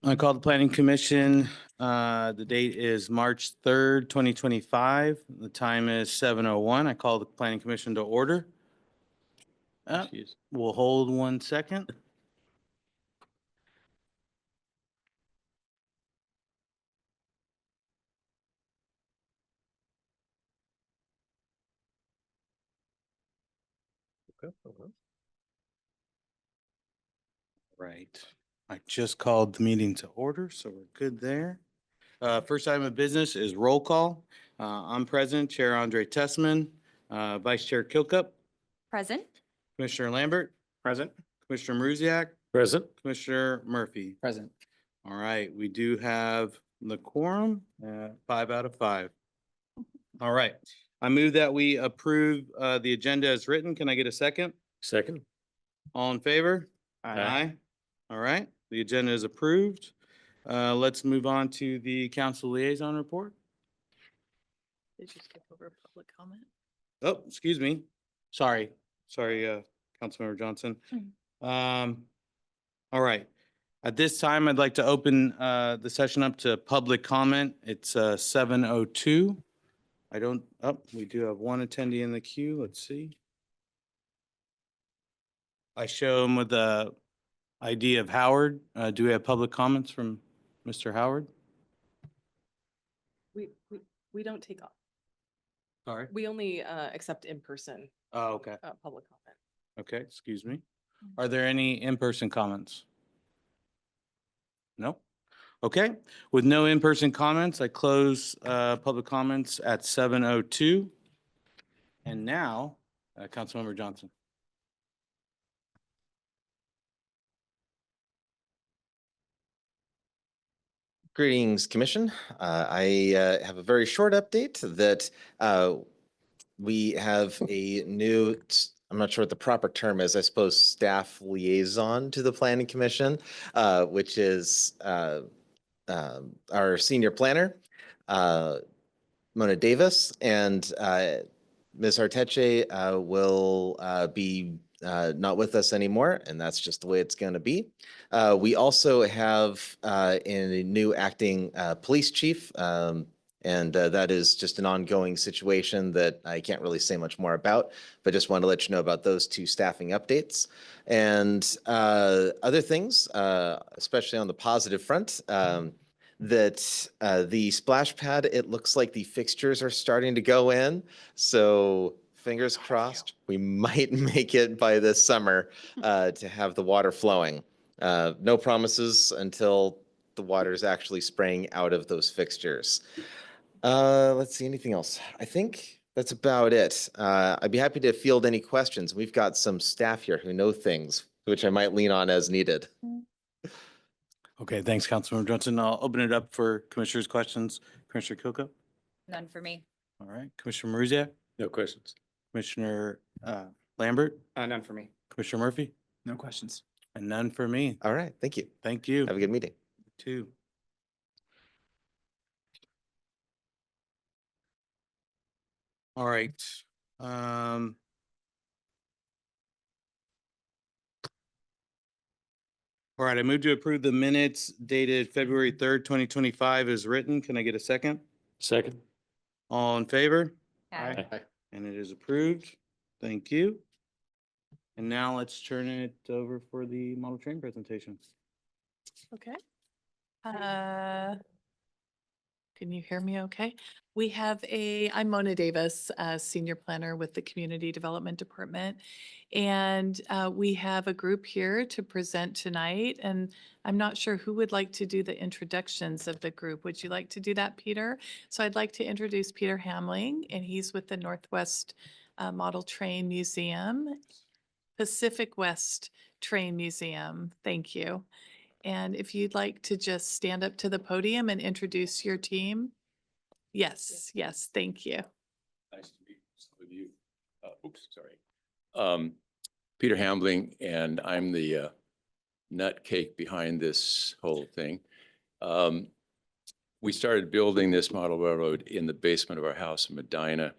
I call the Planning Commission. The date is March 3rd, 2025. The time is 7:01. I call the Planning Commission to order. We'll hold 1 second. Right. I just called the meeting to order, so we're good there. First item of business is roll call. I'm present, Chair Andre Tessman, Vice Chair Kilcup, Present. Commissioner Lambert, Present. Commissioner Maruziak, Present. Commissioner Murphy. Present. All right, we do have the quorum, 5 out of 5. All right, I move that we approve the agenda as written. Can I get a second? Second. All in favor? Aye. All right, the agenda is approved. Let's move on to the council liaison report. Did you skip over public comment? Oh, excuse me. Sorry, Councilmember Johnson. All right. At this time, I'd like to open the session up to public comment. It's 7:02. We do have one attendee in the queue. Let's see. I show him with the ID of Howard. Do we have public comments from Mr. Howard? We don't take off. Sorry. We only accept in-person Oh, okay. public comment. Okay, excuse me. Are there any in-person comments? No? Okay, with no in-person comments, I close public comments at 7:02. And now, Councilmember Johnson. Greetings, Commission. I have a very short update that we have a new, I'm not sure what the proper term is, I suppose staff liaison to the Planning Commission, which is our senior planner, Mona Davis, and Ms. Arteche will be not with us anymore, and that's just the way it's going to be. We also have a new acting police chief, and that is just an ongoing situation that I can't really say much more about, but just want to let you know about those two staffing updates. And other things, especially on the positive front, that the splash pad, it looks like the fixtures are starting to go in. So fingers crossed, we might make it by this summer to have the water flowing. No promises until the water is actually spraying out of those fixtures. Let's see, anything else? I think that's about it. I'd be happy to field any questions. We've got some staff here who know things, which I might lean on as needed. Okay, thanks, Councilmember Johnson. I'll open it up for commissioners' questions. Commissioner Kilcup? None for me. All right, Commissioner Maruziak? No questions. Commissioner Lambert? None for me. Commissioner Murphy? No questions. And none for me. All right, thank you. Thank you. Have a good meeting. Too. All right. All right, I move to approve the minutes dated February 3rd, 2025 as written. Can I get a second? Second. All in favor? Aye. And it is approved. Thank you. And now let's turn it over for the model train presentation. Okay. Can you hear me okay? We have I'm Mona Davis, Senior Planner with the Community Development Department. And we have a group here to present tonight. And I'm not sure who would like to do the introductions of the group. Would you like to do that, Peter? So I'd like to introduce Peter Hamling, and he's with the Northwest Model Train Museum, Pacific West Train Museum. Thank you. And if you'd like to just stand up to the podium and introduce your team. Yes, yes, thank you. Nice to meet some of you. Oops, sorry. Peter Hambling, and I'm the nut cake behind this whole thing. We started building this model railroad in the basement of our house in Medina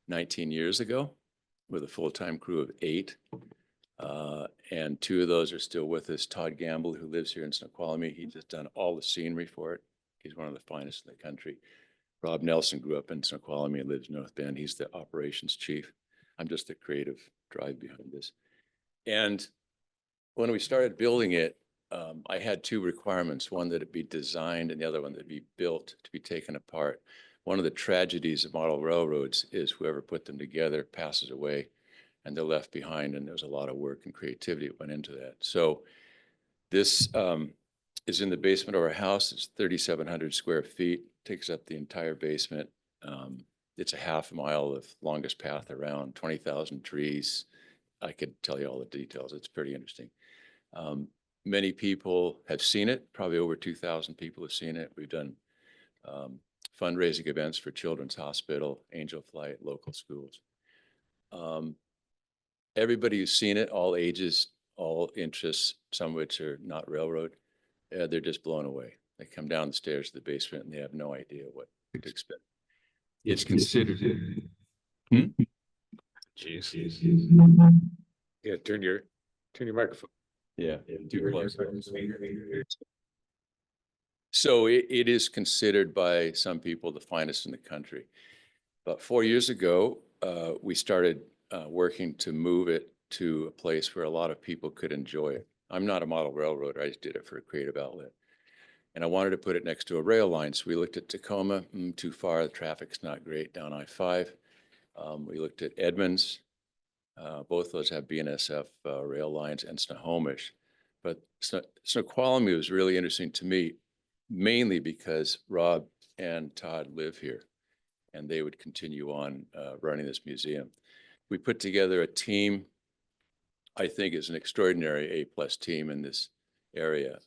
19 years ago with a full-time crew of 8. And two of those are still with us. Todd Gamble, who lives here in Snoqualmie, he's just done all the scenery for it. He's one of the finest in the country. Rob Nelson grew up in Snoqualmie and lives in North Bend. He's the operations chief. I'm just the creative drive behind this. And when we started building it, I had two requirements, one that it be designed and the other one that it be built to be taken apart. One of the tragedies of model railroads is whoever put them together passes away and they're left behind, and there's a lot of work and creativity that went into that. So this is in the basement of our house. It's 3,700 square feet, takes up the entire basement. It's a half mile of longest path around, 20,000 trees. I could tell you all the details. It's pretty interesting. Many people have seen it. Probably over 2,000 people have seen it. We've done fundraising events for Children's Hospital, Angel Flight, local schools. Everybody who's seen it, all ages, all interests, some of which are not railroad, they're just blown away. They come down the stairs to the basement and they have no idea what to expect. It's considered. Jeez. Yeah, turn your microphone. Yeah. Too close. So it is considered by some people the finest in the country. About 4 years ago, we started working to move it to a place where a lot of people could enjoy it. I'm not a model railroader. I just did it for a creative outlet. And I wanted to put it next to a rail line. So we looked at Tacoma, too far. The traffic's not great down I-5. We looked at Edmonds. Both those have BNSF rail lines, and Snohomish. But Snoqualmie was really interesting to me, mainly because Rob and Todd live here, and they would continue on running this museum. We put together a team, I think is an extraordinary A+ team in this area.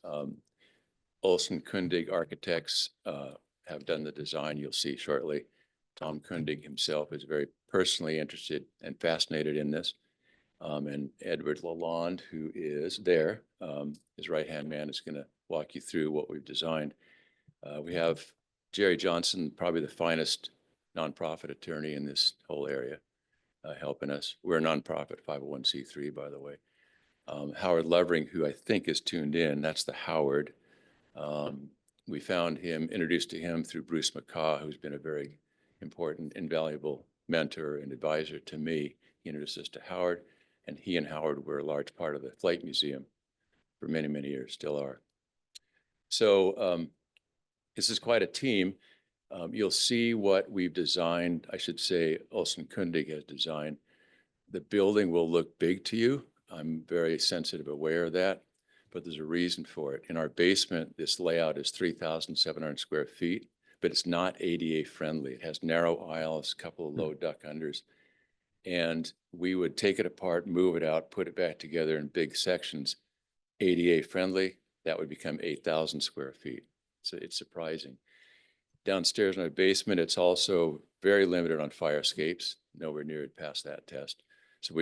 Olson Kundig Architects have done the design you'll see shortly. Tom Kundig himself is very personally interested and fascinated in this. And Edward Lalonde, who is there, his right-hand man, is going to walk you through what we've designed. We have Jerry Johnson, probably the finest nonprofit attorney in this whole area, helping us. We're a nonprofit 501c3, by the way. Howard Lovering, who I think is tuned in, that's the Howard. We found him, introduced to him through Bruce McCaw, who's been a very important, invaluable mentor and advisor to me. He introduced us to Howard, and he and Howard were a large part of the Flight Museum for many, many years, still are. So this is quite a team. You'll see what we've designed. I should say Olson Kundig has designed. The building will look big to you. I'm very sensitive, aware of that, but there's a reason for it. In our basement, this layout is 3,700 square feet, but it's not ADA friendly. It has narrow aisles, a couple of low duck unders, and we would take it apart, move it out, put it back together in big sections. ADA friendly, that would become 8,000 square feet. So it's surprising. Downstairs in our basement, it's also very limited on fire escapes, nowhere near it past that test. So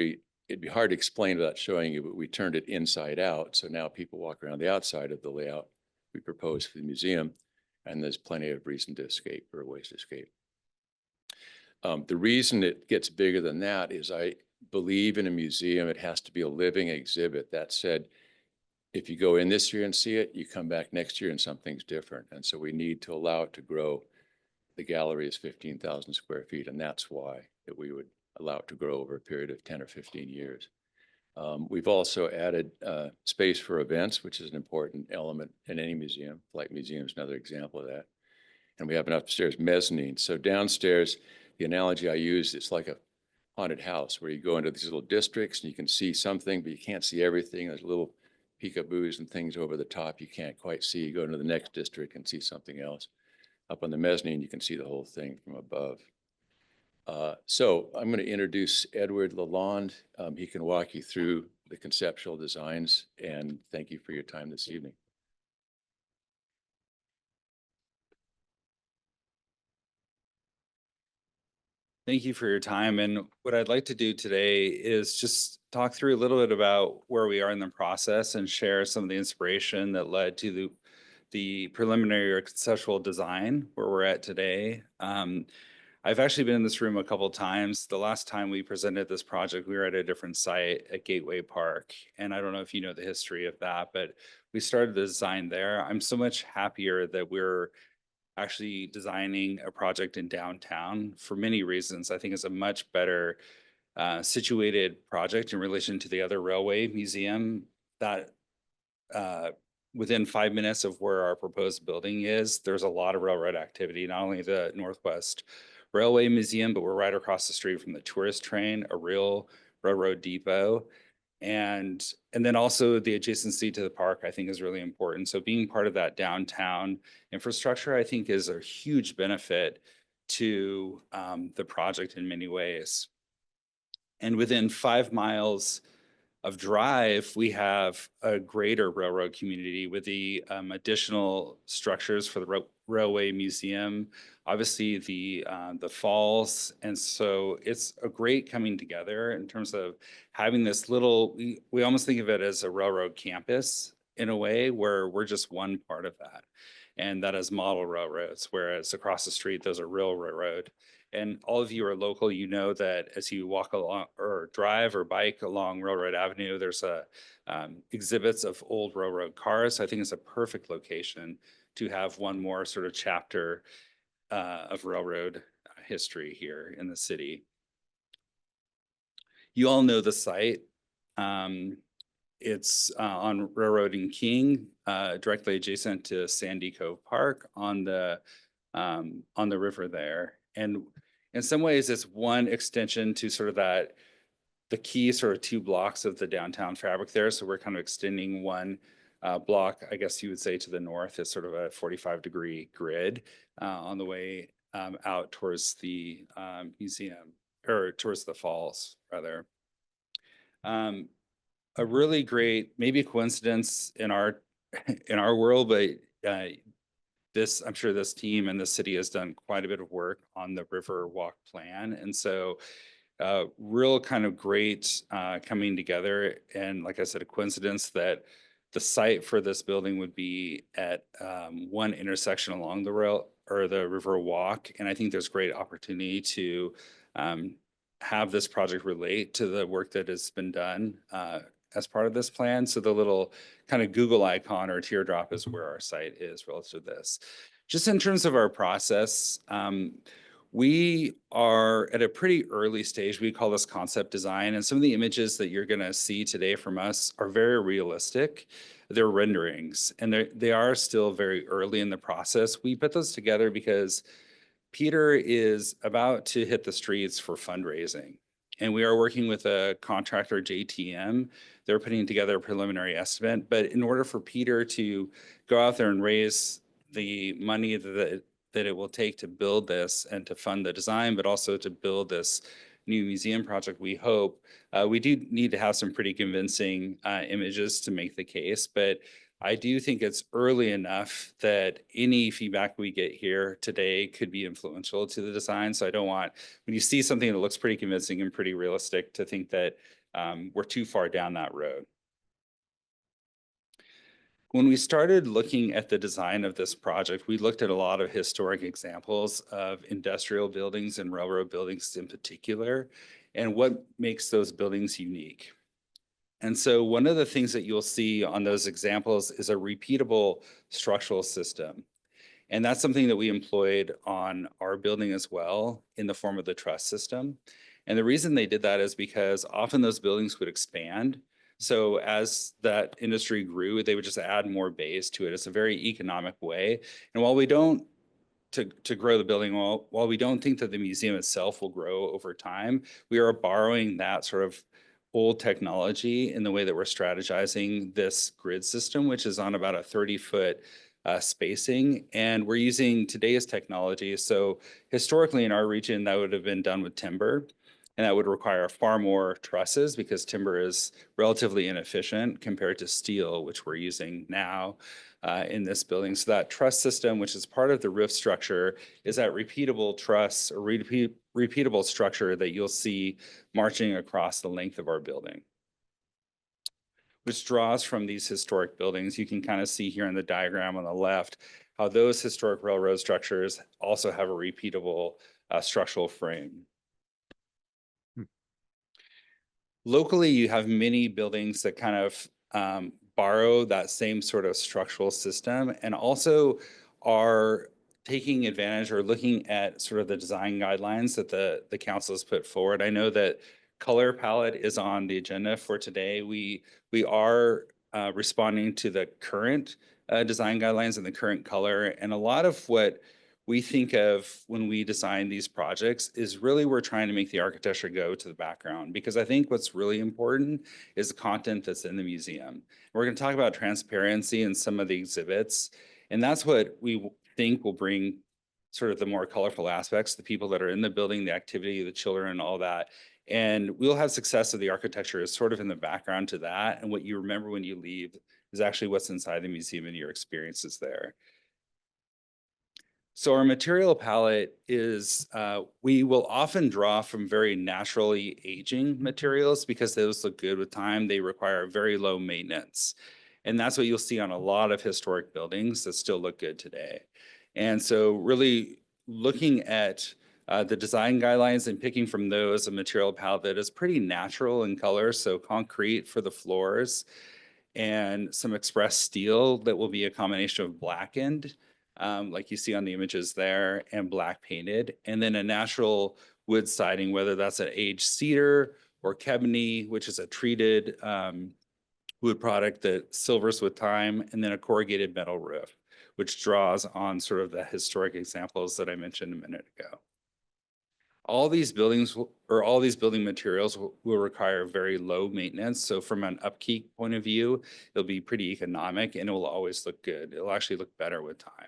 it'd be hard to explain without showing you, but we turned it inside out. So now people walk around the outside of the layout we proposed for the museum, and there's plenty of reason to escape or ways to escape. The reason it gets bigger than that is I believe in a museum, it has to be a living exhibit. That said, if you go in this year and see it, you come back next year and something's different. And so we need to allow it to grow. The gallery is 15,000 square feet, and that's why that we would allow it to grow over a period of 10 or 15 years. We've also added space for events, which is an important element in any museum. Flight Museum is another example of that. And we have an upstairs mezzanine. So downstairs, the analogy I use, it's like a haunted house where you go into these little districts and you can see something, but you can't see everything. There's little peekaboos and things over the top you can't quite see. You go into the next district and see something else. Up on the mezzanine, you can see the whole thing from above. So I'm going to introduce Edward Lalonde. He can walk you through the conceptual designs, and thank you for your time this evening. Thank you for your time. And what I'd like to do today is just talk through a little bit about where we are in the process and share some of the inspiration that led to the preliminary or conceptual design where we're at today. I've actually been in this room a couple times. The last time we presented this project, we were at a different site at Gateway Park. And I don't know if you know the history of that, but we started the design there. I'm so much happier that we're actually designing a project in downtown for many reasons. I think it's a much better situated project in relation to the other railway museum that within 5 minutes of where our proposed building is, there's a lot of railroad activity, not only the Northwest Railway Museum, but we're right across the street from the tourist train, a real railroad depot. And then also the adjacency to the park, I think, is really important. So being part of that downtown infrastructure, I think, is a huge benefit to the project in many ways. And within 5 miles of drive, we have a greater railroad community with the additional structures for the railway museum, obviously the falls. And so it's a great coming together in terms of having this little, we almost think of it as a railroad campus in a way where we're just one part of that. And that is model railroads, whereas across the street, those are real railroad. And all of you are local, you know that as you walk along or drive or bike along Railroad Avenue, there's exhibits of old railroad cars. So I think it's a perfect location to have one more sort of chapter of railroad history here in the city. You all know the site. It's on Railroad and King, directly adjacent to Sandy Cove Park on the river there. And in some ways, it's one extension to sort of the key sort of 2 blocks of the downtown fabric there. So we're kind of extending one block, I guess you would say, to the north as sort of a 45-degree grid on the way out towards the museum, or towards the falls, rather. A really great, maybe a coincidence in our world, but I'm sure this team and the city has done quite a bit of work on the River Walk plan. And so real kind of great coming together. And like I said, a coincidence that the site for this building would be at one intersection along the rail or the River Walk. And I think there's great opportunity to have this project relate to the work that has been done as part of this plan. So the little kind of Google icon or teardrop is where our site is relative to this. Just in terms of our process, we are at a pretty early stage. We call this concept design. And some of the images that you're going to see today from us are very realistic. They're renderings, and they are still very early in the process. We put those together because Peter is about to hit the streets for fundraising. And we are working with a contractor, JTM. They're putting together a preliminary estimate. But in order for Peter to go out there and raise the money that it will take to build this and to fund the design, but also to build this new museum project, we hope, we do need to have some pretty convincing images to make the case. But I do think it's early enough that any feedback we get here today could be influential to the design. So I don't want, when you see something that looks pretty convincing and pretty realistic, to think that we're too far down that road. When we started looking at the design of this project, we looked at a lot of historic examples of industrial buildings and railroad buildings in particular, and what makes those buildings unique. And so one of the things that you'll see on those examples is a repeatable structural system. And that's something that we employed on our building as well in the form of the truss system. And the reason they did that is because often those buildings would expand. So as that industry grew, they would just add more bays to it. It's a very economic way. And while we don't, to grow the building, while we don't think that the museum itself will grow over time, we are borrowing that sort of old technology in the way that we're strategizing this grid system, which is on about a 30-foot spacing. And we're using today's technology. So historically in our region, that would have been done with timber. And that would require far more trusses because timber is relatively inefficient compared to steel, which we're using now in this building. So that truss system, which is part of the roof structure, is that repeatable truss or repeatable structure that you'll see marching across the length of our building, which draws from these historic buildings. You can kind of see here in the diagram on the left how those historic railroad structures also have a repeatable structural frame. Locally, you have many buildings that kind of borrow that same sort of structural system and also are taking advantage or looking at sort of the design guidelines that the council has put forward. I know that color palette is on the agenda for today. We are responding to the current design guidelines and the current color. And a lot of what we think of when we design these projects is really we're trying to make the architecture go to the background, because I think what's really important is the content that's in the museum. We're going to talk about transparency in some of the exhibits, and that's what we think will bring sort of the more colorful aspects, the people that are in the building, the activity, the children, all that. And we'll have success of the architecture is sort of in the background to that. And what you remember when you leave is actually what's inside the museum and your experiences there. So our material palette is, we will often draw from very naturally aging materials because those look good with time. They require very low maintenance. And that's what you'll see on a lot of historic buildings that still look good today. And so really looking at the design guidelines and picking from those a material palette that is pretty natural in color. So concrete for the floors and some expressed steel that will be a combination of blackened, like you see on the images there, and black painted, and then a natural wood siding, whether that's an aged cedar or kebney, which is a treated wood product that silvers with time, and then a corrugated metal roof, which draws on sort of the historic examples that I mentioned a minute ago. All these buildings or all these building materials will require very low maintenance. So from an upkeep point of view, it'll be pretty economic and it will always look good. It'll actually look better with time.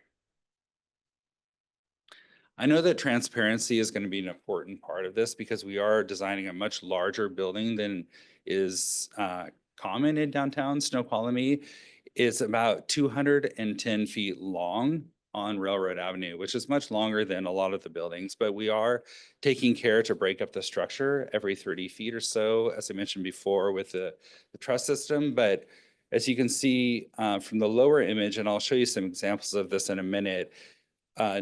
I know that transparency is going to be an important part of this because we are designing a much larger building than is common in downtown Snoqualmie. It's about 210 feet long on Railroad Avenue, which is much longer than a lot of the buildings, but we are taking care to break up the structure every 30 feet or so, as I mentioned before, with the truss system. But as you can see from the lower image, and I'll show you some examples of this in a minute,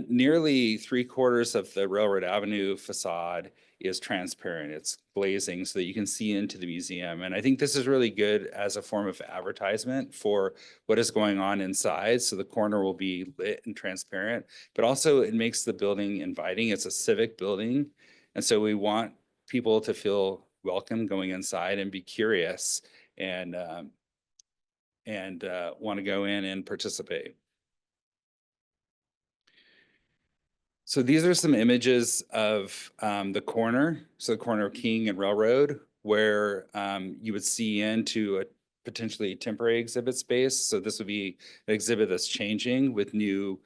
nearly 3/4 of the Railroad Avenue facade is transparent. It's glazing so that you can see into the museum. And I think this is really good as a form of advertisement for what is going on inside. So the corner will be lit and transparent, but also it makes the building inviting. It's a civic building. And so we want people to feel welcome going inside and be curious and want to go in and participate. So these are some images of the corner, so the corner of King and Railroad, where you would see into a potentially temporary exhibit space. So this would be an exhibit that's changing with new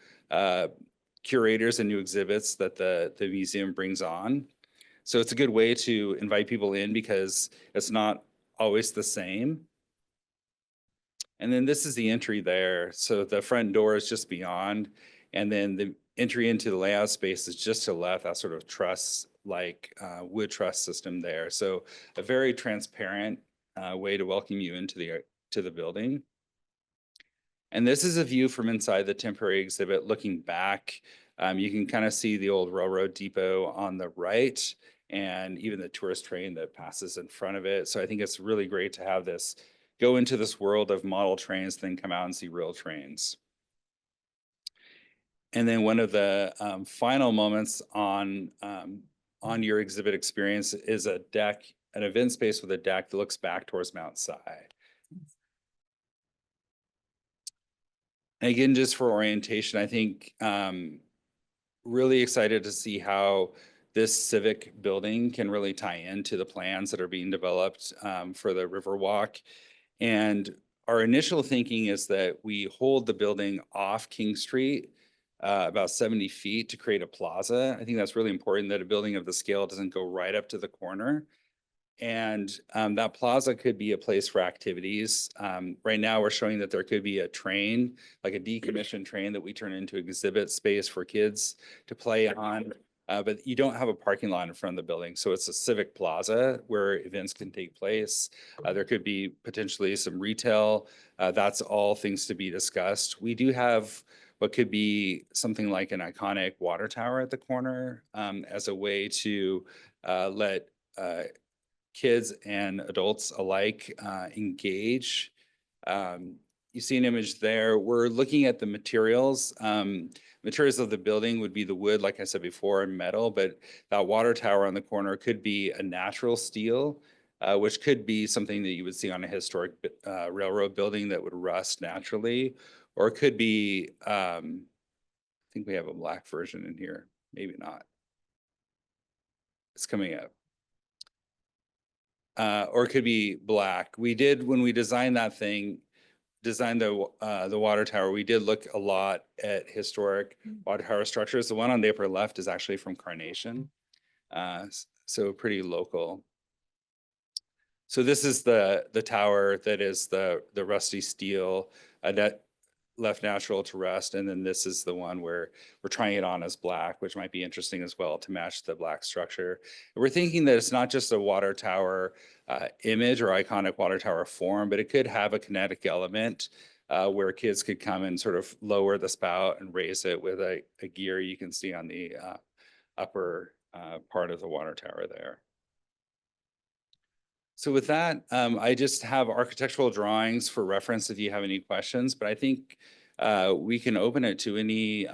curators and new exhibits that the museum brings on. So it's a good way to invite people in because it's not always the same. And then this is the entry there. So the front door is just beyond, and then the entry into the layout space is just to the left, that sort of truss like wood truss system there. So a very transparent way to welcome you into the building. And this is a view from inside the temporary exhibit looking back. You can kind of see the old railroad depot on the right and even the tourist train that passes in front of it. So I think it's really great to have this go into this world of model trains, then come out and see real trains. And then one of the final moments on your exhibit experience is a deck, an event space with a deck that looks back towards Mount Si. And again, just for orientation, I think really excited to see how this civic building can really tie into the plans that are being developed for the Riverwalk. And our initial thinking is that we hold the building off King Street about 70 feet to create a plaza. I think that's really important that a building of the scale doesn't go right up to the corner. And that plaza could be a place for activities. Right now, we're showing that there could be a train, like a decommissioned train that we turn into exhibit space for kids to play on. But you don't have a parking lot in front of the building. So it's a civic plaza where events can take place. There could be potentially some retail. That's all things to be discussed. We do have what could be something like an iconic water tower at the corner as a way to let kids and adults alike engage. You see an image there. We're looking at the materials. Materials of the building would be the wood, like I said before, and metal, but that water tower on the corner could be a natural steel, which could be something that you would see on a historic railroad building that would rust naturally, or it could be, I think we have a black version in here, maybe not. It's coming up. Or it could be black. We did, when we designed that thing, designed the water tower, we did look a lot at historic water tower structures. The one on the upper left is actually from Carnation. So pretty local. So this is the tower that is the rusty steel that left natural to rust. And then this is the one where we're trying it on as black, which might be interesting as well to match the black structure. And we're thinking that it's not just a water tower image or iconic water tower form, but it could have a kinetic element where kids could come and sort of lower the spout and raise it with a gear you can see on the upper part of the water tower there. So with that, I just have architectural drawings for reference if you have any questions, but I think we can open it to any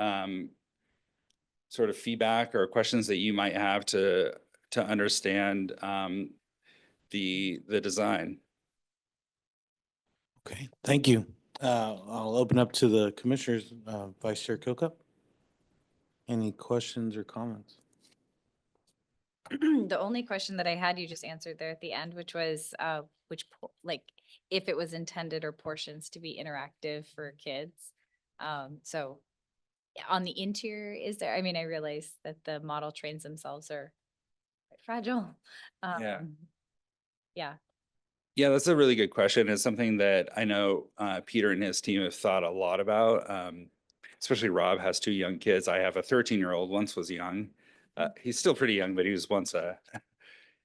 sort of feedback or questions that you might have to understand the design. Okay, thank you. I'll open up to the commissioners, Vice Chair Kokup. Any questions or comments? The only question that I had, you just answered there at the end, which was, like, if it was intended or portions to be interactive for kids. So on the interior, is there, I mean, I realize that the model trains themselves are quite fragile. Yeah. Yeah. Yeah, that's a really good question. It's something that I know Peter and his team have thought a lot about. Especially Rob has 2 young kids. I have a 13-year-old, once was young. He's still pretty young, but he was once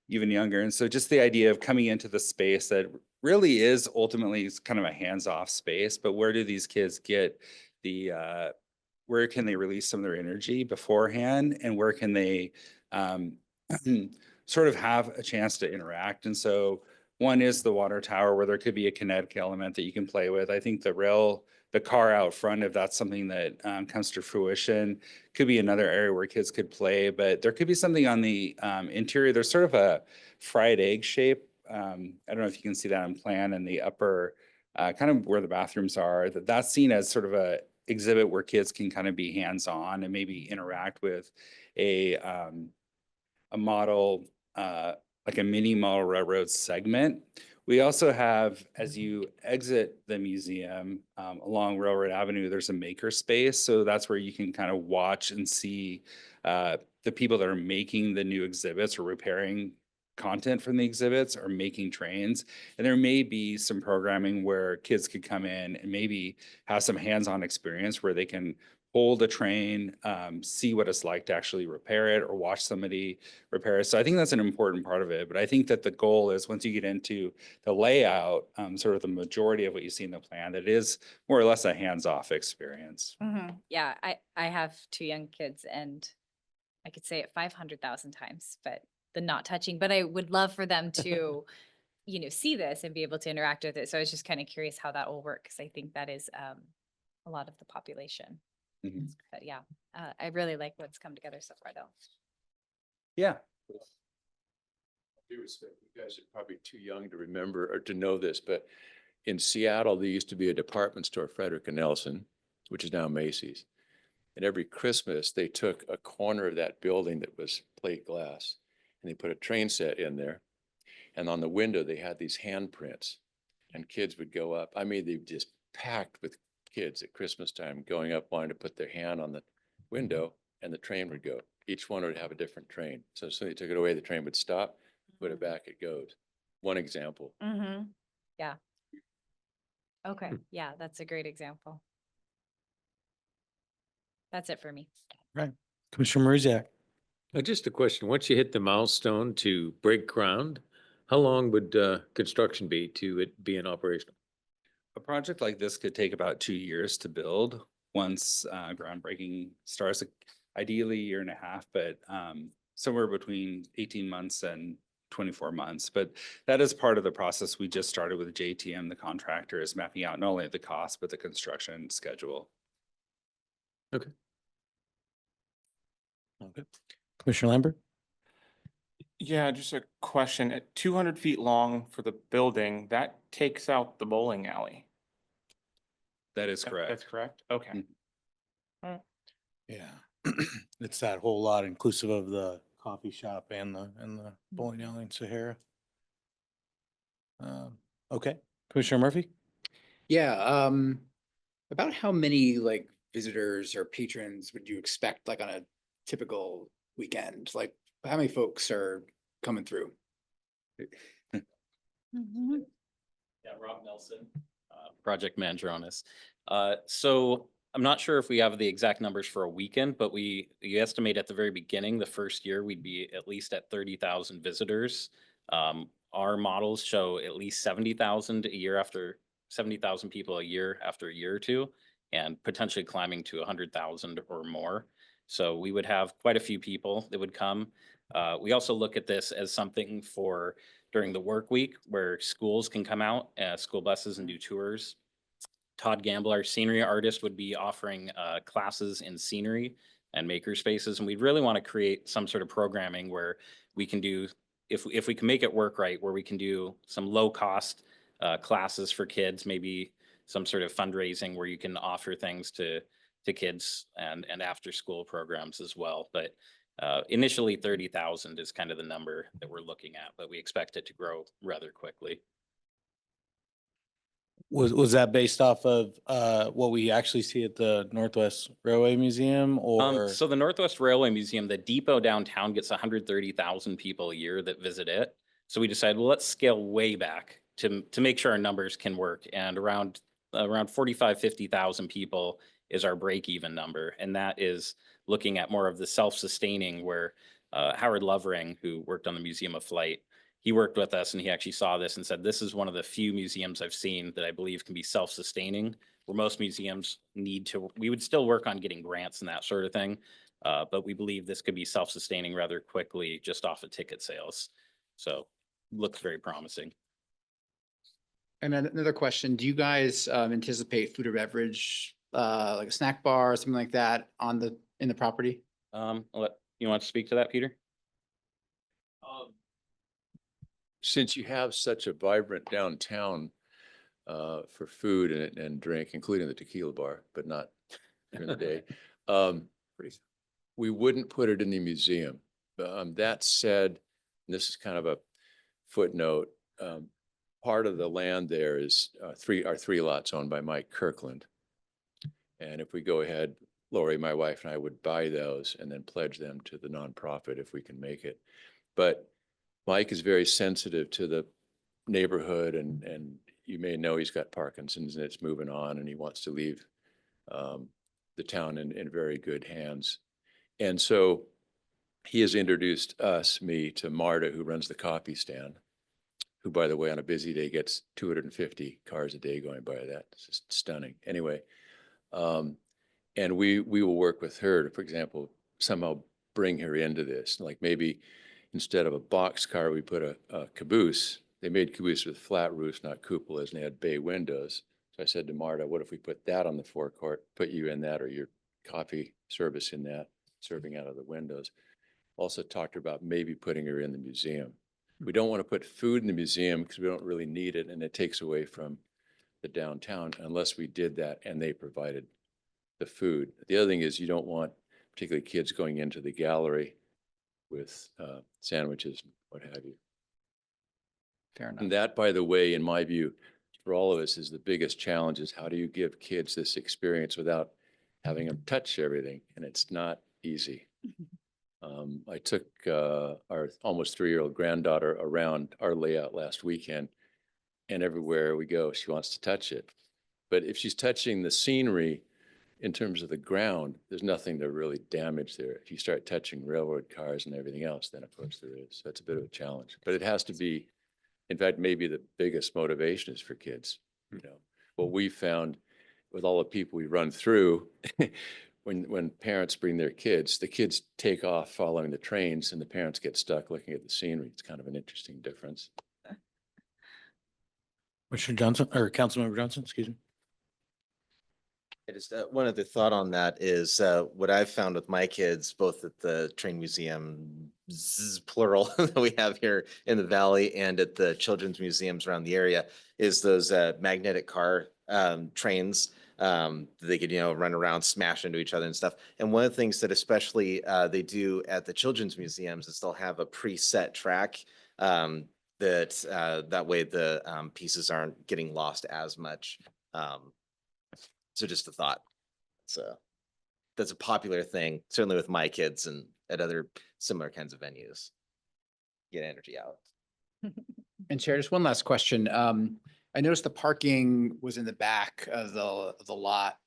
even younger. And so just the idea of coming into the space that really is ultimately kind of a hands-off space, but where do these kids get the, where can they release some of their energy beforehand, and where can they sort of have a chance to interact? And so one is the water tower, where there could be a kinetic element that you can play with. I think the car out front, if that's something that comes to fruition, could be another area where kids could play, but there could be something on the interior. There's sort of a fried egg shape. I don't know if you can see that on plan in the upper, kind of where the bathrooms are, that's seen as sort of a exhibit where kids can kind of be hands-on and maybe interact with a model, like a mini model railroad segment. We also have, as you exit the museum along Railroad Avenue, there's a maker space. So that's where you can kind of watch and see the people that are making the new exhibits or repairing content from the exhibits or making trains. And there may be some programming where kids could come in and maybe have some hands-on experience where they can hold a train, see what it's like to actually repair it or watch somebody repair it. So I think that's an important part of it. But I think that the goal is, once you get into the layout, sort of the majority of what you see in the plan, that it is more or less a hands-off experience. Yeah, I have 2 young kids, and I could say it 500,000 times, but the not touching, but I would love for them to, see this and be able to interact with it. So I was just kind of curious how that will work, because I think that is a lot of the population. Mhm. But yeah, I really like what's come together so far, though. Yeah. Due respect, you guys are probably too young to remember or to know this, but in Seattle, there used to be a department store, Frederick and Nelson, which is now Macy's. And every Christmas, they took a corner of that building that was plate glass, and they put a train set in there. And on the window, they had these handprints, and kids would go up. I mean, they just packed with kids at Christmas time going up, wanting to put their hand on the window, and the train would go. Each one would have a different train. So as soon as they took it away, the train would stop, put it back, it goes. One example. Yeah. Okay, yeah, that's a great example. That's it for me. Right. Commissioner Marizak. Just a question. Once you hit the milestone to break ground, how long would construction be to it being operational? A project like this could take about 2 years to build. once groundbreaking starts, ideally 1.5 years, but somewhere between 18 months and 24 months. But that is part of the process. We just started with JTM, the contractor, is mapping out not only the cost, but the construction schedule. Okay. Commissioner Lambert? Yeah, just a question. At 200 feet long for the building, that takes out the bowling alley. That is That's correct. correct? Okay. Yeah. It's that whole lot inclusive of the coffee shop and the bowling alley in Sahara. Okay, Commissioner Murphy? Yeah, about how many like visitors or patrons would you expect like on a typical weekend? Like how many folks are coming through? Yeah, Rob Nelson, project manager on this. So I'm not sure if we have the exact numbers for a weekend, but we estimate at the very beginning, the first year, we'd be at least at 30,000 visitors. Our models show at least 70,000 a year after 70,000 people a year after a year or two, and potentially climbing to 100,000 or more. So we would have quite a few people that would come. We also look at this as something for during the work week where schools can come out, school buses, and do tours. Todd Gamble, our scenery artist, would be offering classes in scenery and maker spaces. And we'd really want to create some sort of programming where we can do, if we can make it work right, where we can do some low cost classes for kids, maybe some sort of fundraising where you can offer things to kids and after school programs as well. But initially 30,000 is kind of the number that we're looking at, but we expect it to grow rather quickly. Was that based off of what we actually see at the Northwest Railway Museum or? So the Northwest Railway Museum, the depot downtown gets 130,000 people a year that visit it. So we decided, well, let's scale way back to make sure our numbers can work. And around 50,000 people is our break even number. And that is looking at more of the self-sustaining where Howard Lovering, who worked on the Museum of Flight, he worked with us and he actually saw this and said, this is one of the few museums I've seen that I believe can be self-sustaining, where most museums need to, we would still work on getting grants and that sort of thing. But we believe this could be self-sustaining rather quickly just off of ticket sales. So looks very promising. And then another question, do you guys anticipate food or beverage, like a snack bar or something like that in the property? You want to speak to that, Peter? Since you have such a vibrant downtown for food and drink, including the tequila bar, but not during the day, we wouldn't put it in the museum. That said, and this is kind of a footnote, part of the land there is our 3 lots owned by Mike Kirkland. And if we go ahead, Lori, my wife, and I would buy those and then pledge them to the nonprofit if we can make it. But Mike is very sensitive to the neighborhood and you may know he's got Parkinson's and it's moving on and he wants to leave the town in very good hands. And so he has introduced me to Marta, who runs the coffee stand, who, by the way, on a busy day gets 250 cars a day going by. That's just stunning. Anyway, and we will work with her to, for example, somehow bring her into this. Like maybe instead of a box car, we put a caboose. They made caboose with flat roofs, not cupolas, and they had bay windows. So I said to Marta, what if we put that on the forecourt, put you in that or your coffee service in that, serving out of the windows. Also talked about maybe putting her in the museum. We don't want to put food in the museum because we don't really need it and it takes away from the downtown unless we did that and they provided the food. The other thing is you don't want particularly kids going into the gallery with sandwiches, what have you. Fair enough. And that, by the way, in my view, for all of us is the biggest challenge is how do you give kids this experience without having them touch everything? And it's not easy. I took our almost 3-year-old granddaughter around our layout last weekend and everywhere we go, she wants to touch it. But if she's touching the scenery in terms of the ground, there's nothing to really damage there. If you start touching railroad cars and everything else, then of course there is. So it's a bit of a challenge, but it has to be, in fact, maybe the biggest motivation is for kids. You know, what we found with all the people we run through, when parents bring their kids, the kids take off following the trains and the parents get stuck looking at the scenery. It's kind of an interesting difference. Commissioner Johnson, or Councilmember Johnson, excuse me. I just, one other thought on that is, what I've found with my kids, both at the train museum, plural, that we have here in the valley and at the children's museums around the area, is those, magnetic car, trains. They could, run around, smash into each other and stuff. And one of the things that especially, they do at the children's museums is they'll have a preset track, that way the, pieces aren't getting lost as much. So just a thought. So that's a popular thing, certainly with my kids and at other similar kinds of venues. Get energy out. And Chair, just one last question. I noticed the parking was in the back of the lot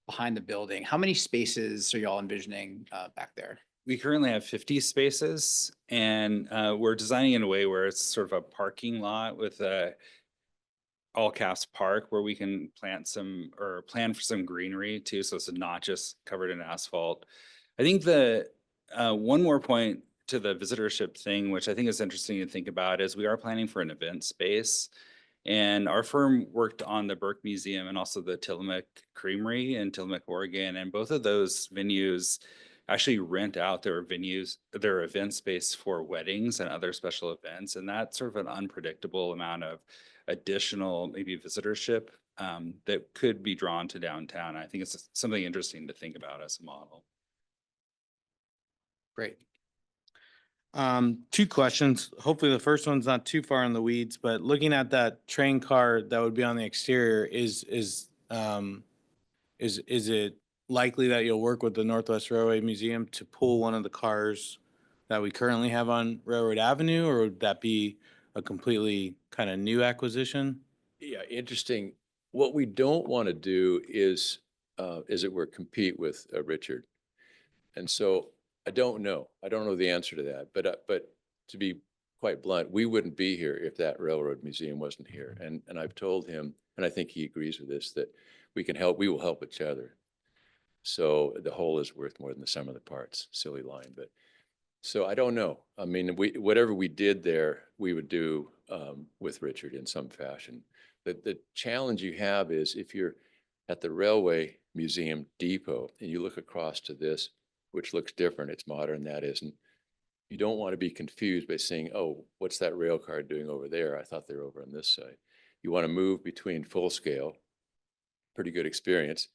behind the building. How many spaces are y'all envisioning back there? We currently have 50 spaces, and we're designing in a way where it's sort of a parking lot with a all caps park where we can plant some or plan for some greenery too. So it's not just covered in asphalt. I think the one more point to the visitorship thing, which I think is interesting to think about, is we are planning for an event space. And our firm worked on the Burke Museum and also the Tillamook Creamery in Tillamook, Oregon. And both of those venues actually rent out their event space for weddings and other special events. And that's sort of an unpredictable amount of additional maybe visitorship that could be drawn to downtown. I think it's something interesting to think about as a model. Great. Two questions. Hopefully the first one's not too far in the weeds, but looking at that train car that would be on the exterior, is it likely that you'll work with the Northwest Railway Museum to pull one of the cars that we currently have on Railroad Avenue, or would that be a completely kind of new acquisition? Yeah, interesting. What we don't want to do is it were compete with Richard. And so I don't know. I don't know the answer to that. But to be quite blunt, we wouldn't be here if that railroad museum wasn't here. And I've told him, and I think he agrees with this, that we will help each other. So the whole is worth more than the sum of the parts. Silly line, but so I don't know. I mean, whatever we did there, we would do with Richard in some fashion. The challenge you have is if you're at the Railway Museum Depot and you look across to this, which looks different, it's modern, that isn't. You don't want to be confused by saying, oh, what's that rail car doing over there? I thought they were over on this side. You want to move between full scale, pretty good experience,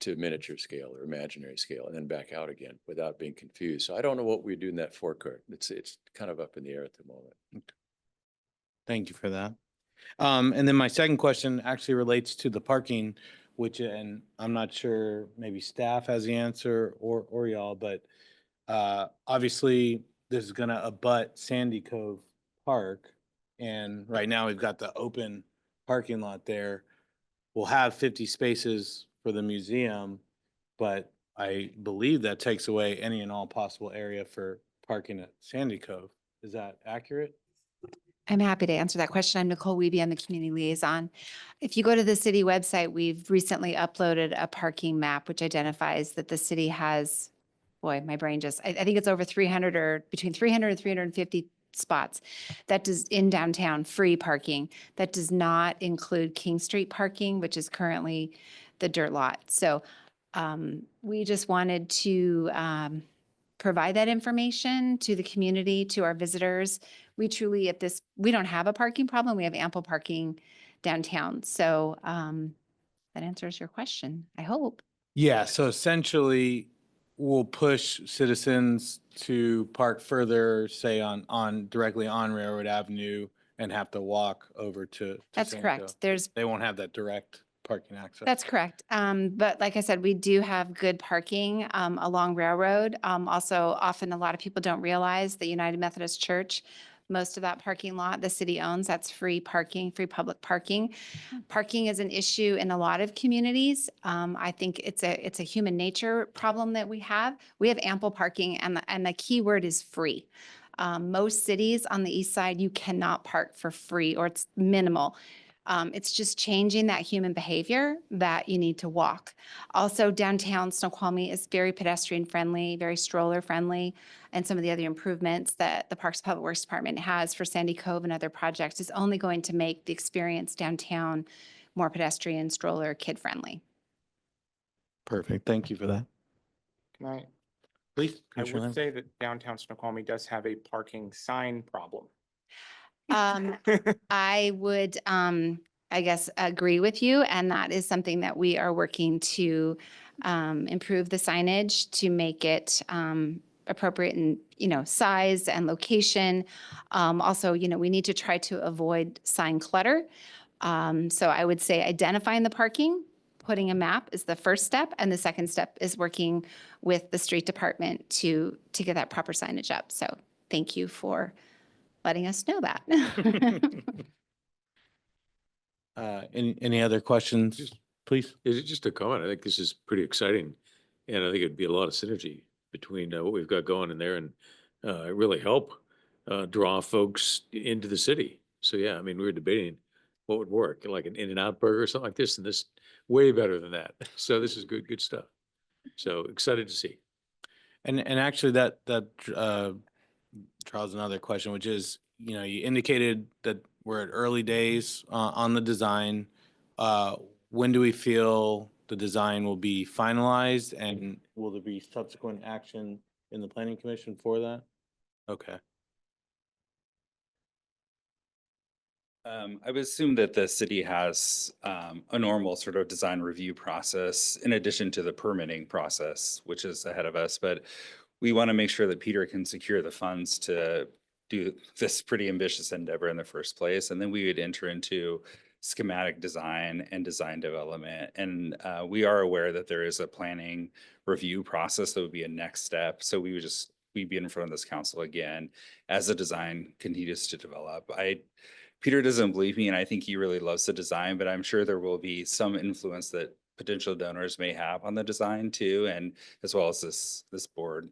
to miniature scale or imaginary scale, and then back out again without being confused. So I don't know what we do in that forecourt. It's kind of up in the air at the moment. Thank you for that. And then my second question actually relates to the parking, which, and I'm not sure, maybe staff has the answer or y'all, but obviously this is gonna abut Sandy Cove Park. And right now we've got the open parking lot there. We'll have 50 spaces for the museum, but I believe that takes away any and all possible area for parking at Sandy Cove. Is that accurate? I'm happy to answer that question. I'm Nicole Wiebe. I'm the community liaison. If you go to the city website, we've recently uploaded a parking map which identifies that the city has, boy, my brain just, I think it's over 300 or between 300 and 350 spots. That does in downtown free parking. That does not include King Street parking, which is currently the dirt lot. So we just wanted to provide that information to the community, to our visitors. We truly we don't have a parking problem. We have ample parking downtown. So that answers your question, I hope. Yeah, so essentially we'll push citizens to park further, say directly on Railroad Avenue and have to walk over to That's Sandy correct. Cove. They won't have that direct parking access. That's correct. But like I said, we do have good parking along Railroad. Also, often a lot of people don't realize the United Methodist Church, most of that parking lot the city owns, that's free parking, free public parking. Parking is an issue in a lot of communities. I think it's a human nature problem that we have. We have ample parking, and the key word is free. Most cities on the east side, you cannot park for free, or it's minimal. It's just changing that human behavior that you need to walk. Also, downtown Snoqualmie is very pedestrian friendly, very stroller friendly. And some of the other improvements that the Parks Public Works Department has for Sandy Cove and other projects is only going to make the experience downtown more pedestrian, stroller, kid friendly. Perfect. Thank you for that. Can I, Please. I Commissioner would Lamb. say that downtown Snoqualmie does have a parking sign problem. I would, I guess, agree with you, and that is something that we are working to improve the signage to make it appropriate in, size and location. Also, we need to try to avoid sign clutter. So I would say identifying the parking, putting a map is the first step, and the second step is working with the street department to get that proper signage up. So thank you for letting us know that. Any other questions, please? Is it just a comment? I think this is pretty exciting. And I think it'd be a lot of synergy between what we've got going in there and really help draw folks into the city. So yeah, I mean, we were debating what would work, like an In-N-Out burger or something like this, and this way better than that. So this is good stuff. So excited to see. And actually that draws another question, which is, you indicated that we're at early days on the design. When do we feel the design will be finalized, and will there be subsequent action in the planning commission for that? Okay. I would assume that the city has a normal sort of design review process in addition to the permitting process, which is ahead of us. But we want to make sure that Peter can secure the funds to do this pretty ambitious endeavor in the first place. And then we would enter into schematic design and design development. And we are aware that there is a planning review process that would be a next step. So we'd be in front of this council again as the design continues to develop. Peter doesn't believe me, and I think he really loves the design, but I'm sure there will be some influence that potential donors may have on the design too, and as well as this board.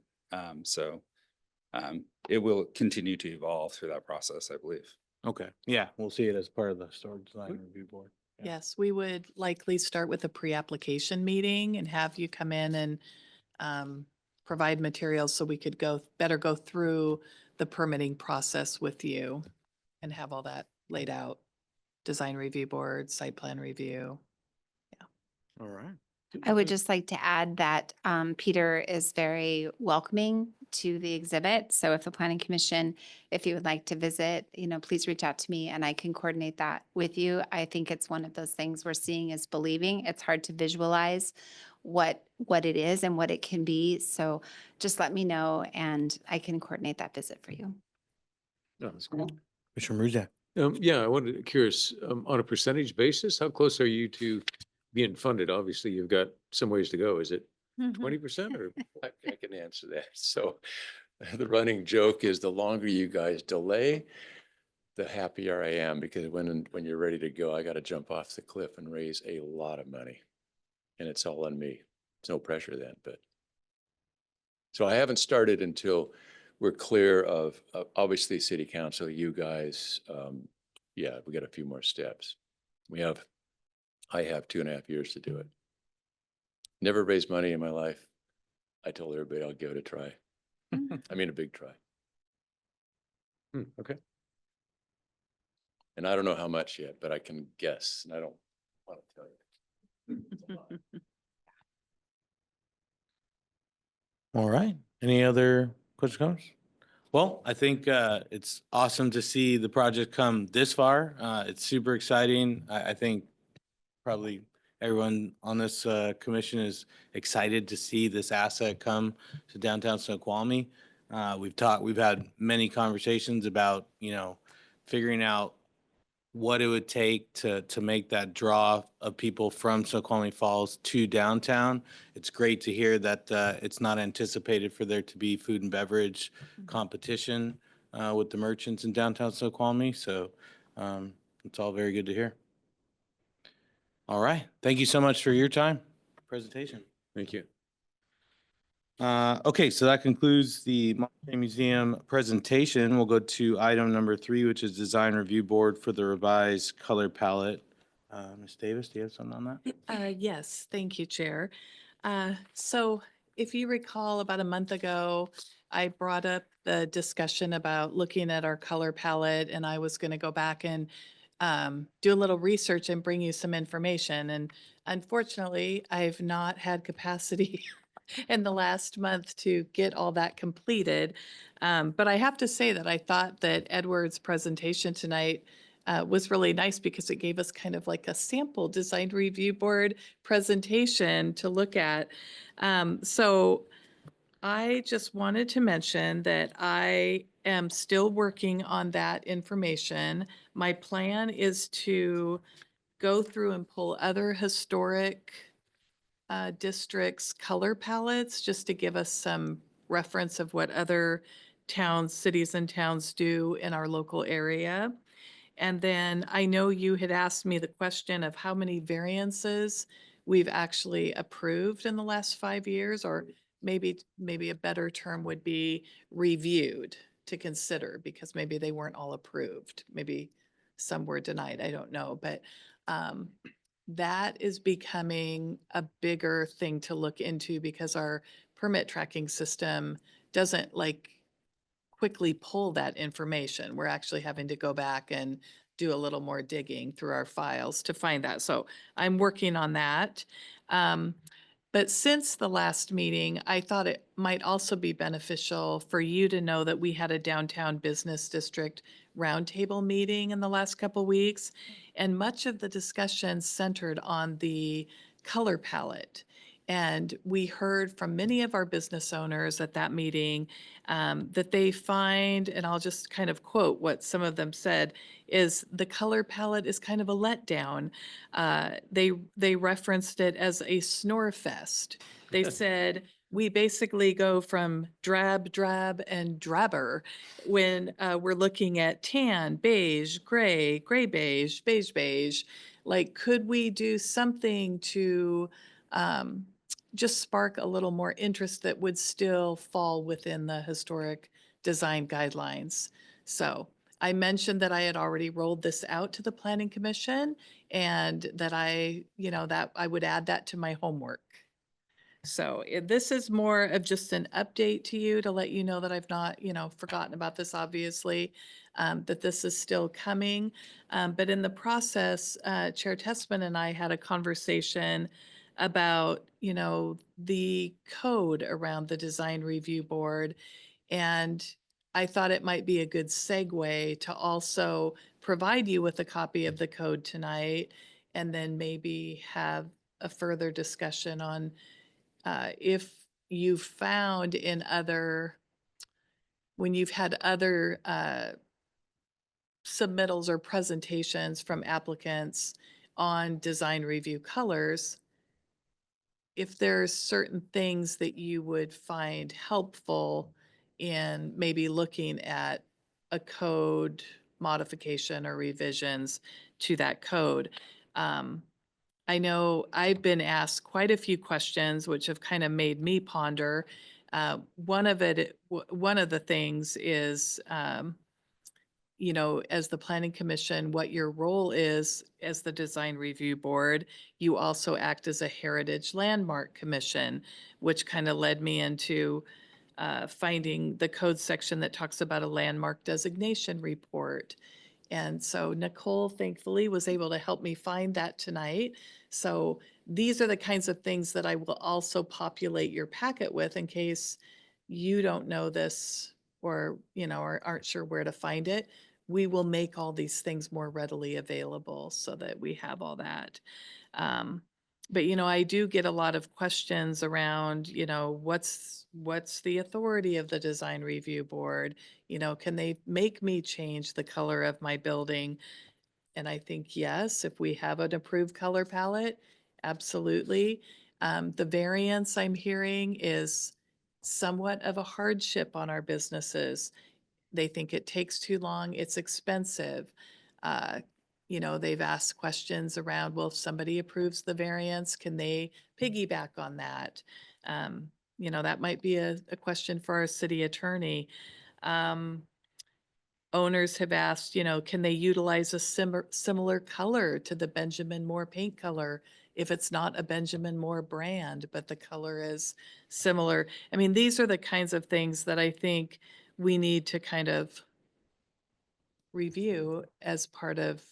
It will continue to evolve through that process, I believe. Okay. Yeah, we'll see it as part of the storage design review board. Yeah. Yes, we would likely start with a pre-application meeting and have you come in and provide materials so we could better go through the permitting process with you and have all that laid out. Design review board, site plan review. All right. I would just like to add that Peter is very welcoming to the exhibit. So if the planning commission, if you would like to visit, please reach out to me and I can coordinate that with you. I think it's one of those things where seeing is believing. It's hard to visualize what it is and what it can be. So just let me know and I can coordinate that visit for you. No, that's cool. Commissioner Muzak. Yeah, I wanted, curious, on a percentage basis, how close are you to being funded? Obviously, you've got some ways to go. Is it 20% or? I can answer that. So the running joke is the longer you guys delay, the happier I am, because when you're ready to go, I got to jump off the cliff and raise a lot of money. And it's all on me. It's no pressure then, but. So I haven't started until we're clear of obviously city council, you guys. Yeah, we got a few more steps. I have 2.5 years to do it. Never raised money in my life. I told everybody I'll give it a try. I mean, a big try. Okay. And I don't know how much yet, but I can guess, and I don't want to tell you. It's a lot. All right. Any other questions, comments? Well, I think it's awesome to see the project come this far. It's super exciting. I think probably everyone on this commission is excited to see this asset come to downtown Snoqualmie. We've had many conversations about, figuring out what it would take to make that draw of people from Snoqualmie Falls to downtown. It's great to hear that it's not anticipated for there to be food and beverage competition with the merchants in downtown Snoqualmie. So it's all very good to hear. All right. Thank you so much for your time, presentation. Thank you. Okay, so that concludes the Monterey Museum presentation. We'll go to item number 3, which is design review board for the revised color palette. Ms. Davis, do you have something on that? Yes, thank you, Chair. So if you recall, about a month ago, I brought up the discussion about looking at our color palette, and I was going to go back and do a little research and bring you some information. And unfortunately, I've not had capacity in the last month to get all that completed. But I have to say that I thought that Edward's presentation tonight was really nice because it gave us kind of like a sample design review board presentation to look at. So I just wanted to mention that I am still working on that information. My plan is to go through and pull other historic districts' color palettes, just to give us some reference of what other towns, cities and towns do in our local area. And then I know you had asked me the question of how many variances we've actually approved in the last 5 years, or maybe a better term would be reviewed to consider, because maybe they weren't all approved. Maybe some were denied, I don't know. But um, that is becoming a bigger thing to look into because our permit tracking system doesn't like quickly pull that information. We're actually having to go back and do a little more digging through our files to find that. So I'm working on that. But since the last meeting, I thought it might also be beneficial for you to know that we had a downtown business district roundtable meeting in the last couple weeks. And much of the discussion centered on the color palette. And we heard from many of our business owners at that meeting that they find, and I'll just kind of quote what some of them said, is the color palette is kind of a letdown. They referenced it as a snore fest. They said, we basically go from drab, drab, and drabber when we're looking at tan, beige, gray, gray beige, beige, beige. Like, could we do something to just spark a little more interest that would still fall within the historic design guidelines? So I mentioned that I had already rolled this out to the Planning Commission and that that I would add that to my homework. So this is more of just an update to you to let you know that I've not, forgotten about this, obviously, that this is still coming. But in the process, Chair Testman and I had a conversation about, the code around the design review board. And I thought it might be a good segue to also provide you with a copy of the code tonight, and then maybe have a further discussion on if you've found when you've had other submittals or presentations from applicants on design review colors, if there's certain things that you would find helpful in maybe looking at a code modification or revisions to that code. I know I've been asked quite a few questions, which have kind of made me ponder. One of the things is, as the Planning Commission, what your role is as the Design Review Board. You also act as a Heritage Landmark Commission, which kind of led me into finding the code section that talks about a landmark designation report. And so Nicole thankfully was able to help me find that tonight. So these are the kinds of things that I will also populate your packet with in case you don't know this or, or aren't sure where to find it. We will make all these things more readily available so that we have all that. But I do get a lot of questions around, what's the authority of the design review board? Can they make me change the color of my building? And I think, yes, if we have an approved color palette, absolutely. The variance I'm hearing is somewhat of a hardship on our businesses. They think it takes too long, it's expensive. Uh, they've asked questions around, well, if somebody approves the variance, can they piggyback on that? that might be a question for our city attorney. Owners have asked, can they utilize a similar color to the Benjamin Moore paint color if it's not a Benjamin Moore brand, but the color is similar? I mean, these are the kinds of things that I think we need to kind of review as part of,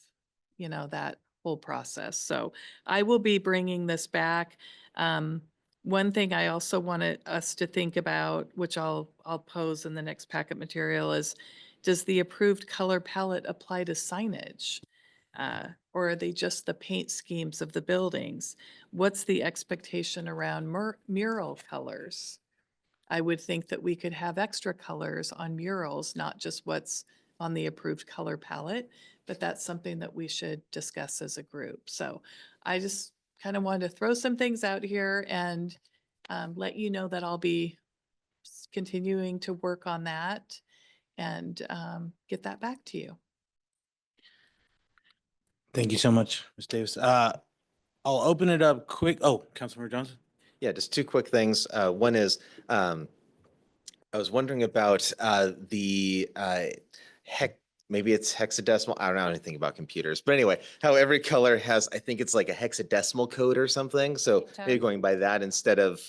that whole process. So I will be bringing this back. One thing I also wanted us to think about, which I'll pose in the next packet material, is does the approved color palette apply to signage? Or are they just the paint schemes of the buildings? What's the expectation around mural colors? I would think that we could have extra colors on murals, not just what's on the approved color palette, but that's something that we should discuss as a group. So I just kind of wanted to throw some things out here and let you know that I'll be continuing to work on that and get that back to you. Thank you so much, Ms. Davis. I'll open it up quick. Oh, Councilmember Johnson. Yeah, just two quick things. One is, I was wondering about the maybe it's hexadecimal. I don't know anything about computers, but anyway, how every color has, I think it's like a hexadecimal code or something. So maybe going by that instead of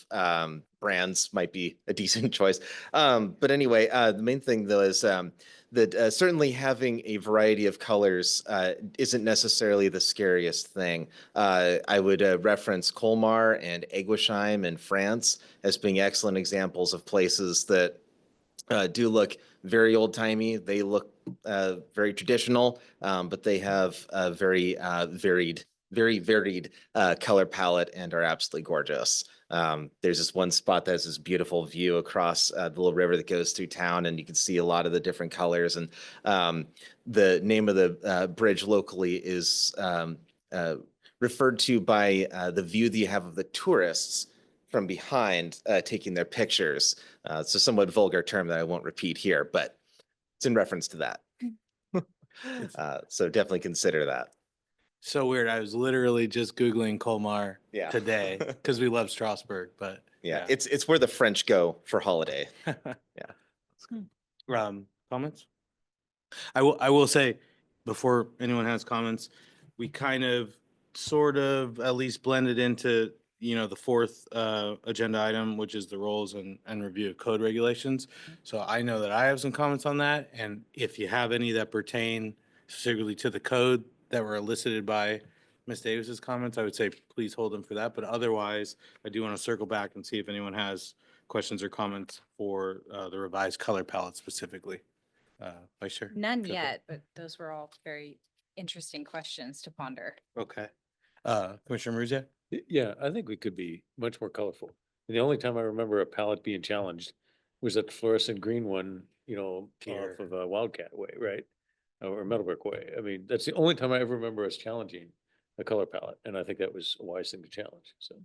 brands might be a decent choice. But anyway, the main thing though is that certainly having a variety of colors isn't necessarily the scariest thing. I would reference Colmar and Eguisheim in France as being excellent examples of places that do look very old timey. They look very traditional, but they have a very varied color palette and are absolutely gorgeous. There's this one spot that has this beautiful view across the little river that goes through town, and you can see a lot of the different colors. And the name of the bridge locally is referred to by the view that you have of the tourists from behind taking their pictures. It's a somewhat vulgar term that I won't repeat here, but it's in reference to that. So definitely consider that. So weird. I was literally just Googling Colmar Yeah. today because we love Strasbourg, but Yeah, it's where the French go for holiday. Comments? I will say, before anyone has comments, we kind of sort of at least blended into, the fourth agenda item, which is the roles and review of code regulations. So I know that I have some comments on that. And if you have any that pertain specifically to the code that were elicited by Ms. Davis's comments, I would say please hold them for that. But otherwise, I do want to circle back and see if anyone has questions or comments for the revised color palette specifically. Vice Chair? None Go ahead. yet, but those were all very interesting questions to ponder. Okay. Commissioner Maruzia? Yeah, I think we could be much more colorful. And the only time I remember a palette being challenged was that fluorescent green one, Here. off of Wildcat Way, right? Or Meadowbrook Way. I mean, that's the only time I ever remember us challenging a color palette. And I think that was a wise thing to challenge, so.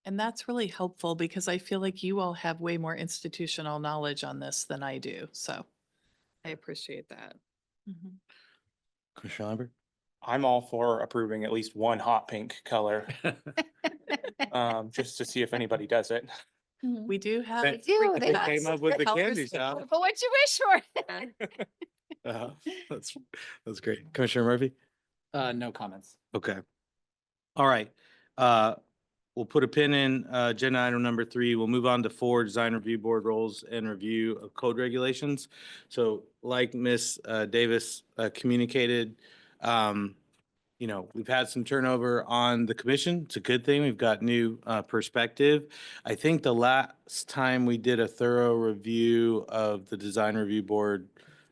And that's really helpful because I feel like you all have way more institutional knowledge on this than I do. So I appreciate that. Commissioner Lambert? I'm all for approving at least one hot pink color, just to see if anybody does it. We do have. They do, They came up with the candy shop. But what you wish for? That's great. Commissioner Murphy? No comments. Okay. All right. We'll put a pin in agenda item number 3. We'll move on to 4, design review board roles and review of code regulations. So like Ms. Davis communicated, we've had some turnover on the commission. It's a good thing. We've got new perspective. I think the last time we did a thorough review of the design review board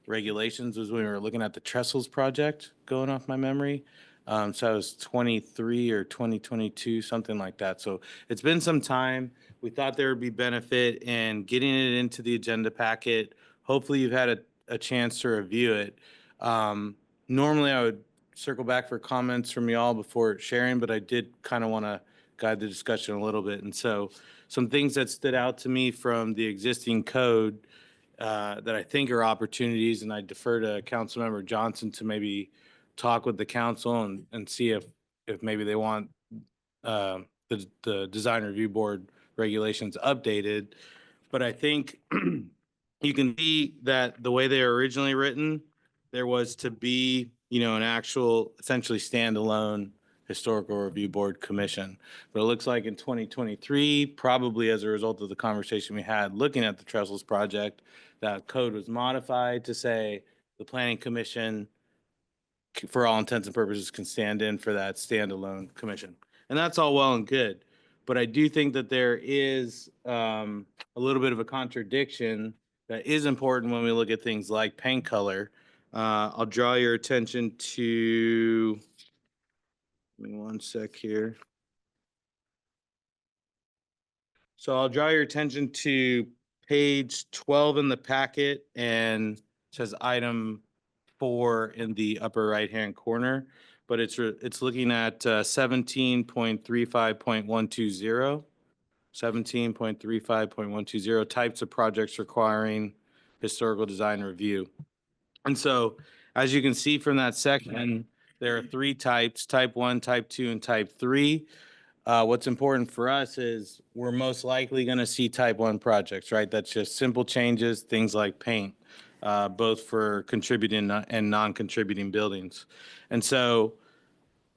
regulations was when we were looking at the Trestles project, going off my memory. So that was 23 or 2022, something like that. So it's been some time. We thought there would be benefit in getting it into the agenda packet. Hopefully you've had a chance to review it. Normally I would circle back for comments from y'all before sharing, but I did kind of want to guide the discussion a little bit. And so some things that stood out to me from the existing code that I think are opportunities, and I defer to Councilmember Johnson to maybe talk with the council and see if maybe they want the design review board regulations updated. But I think you can see that the way they were originally written, there was to be, an actual essentially standalone historical review board commission. But it looks like in 2023, probably as a result of the conversation we had looking at the Trestles project, that code was modified to say the planning commission, for all intents and purposes, can stand in for that standalone commission. And that's all well and good. But I do think that there is a little bit of a contradiction that is important when we look at things like paint color. I'll draw your attention to, give me one sec here. So I'll draw your attention to page 12 in the packet, and it says item 4 in the upper right-hand corner, but it's looking at 17.35.120. 17.35.120 types of projects requiring historical design review. And so, as you can see from that section, there are 3 types: type 1, type 2, and type 3. What's important for us is we're most likely going to see type 1 projects, right? That's just simple changes, things like paint, both for contributing and non-contributing buildings. And so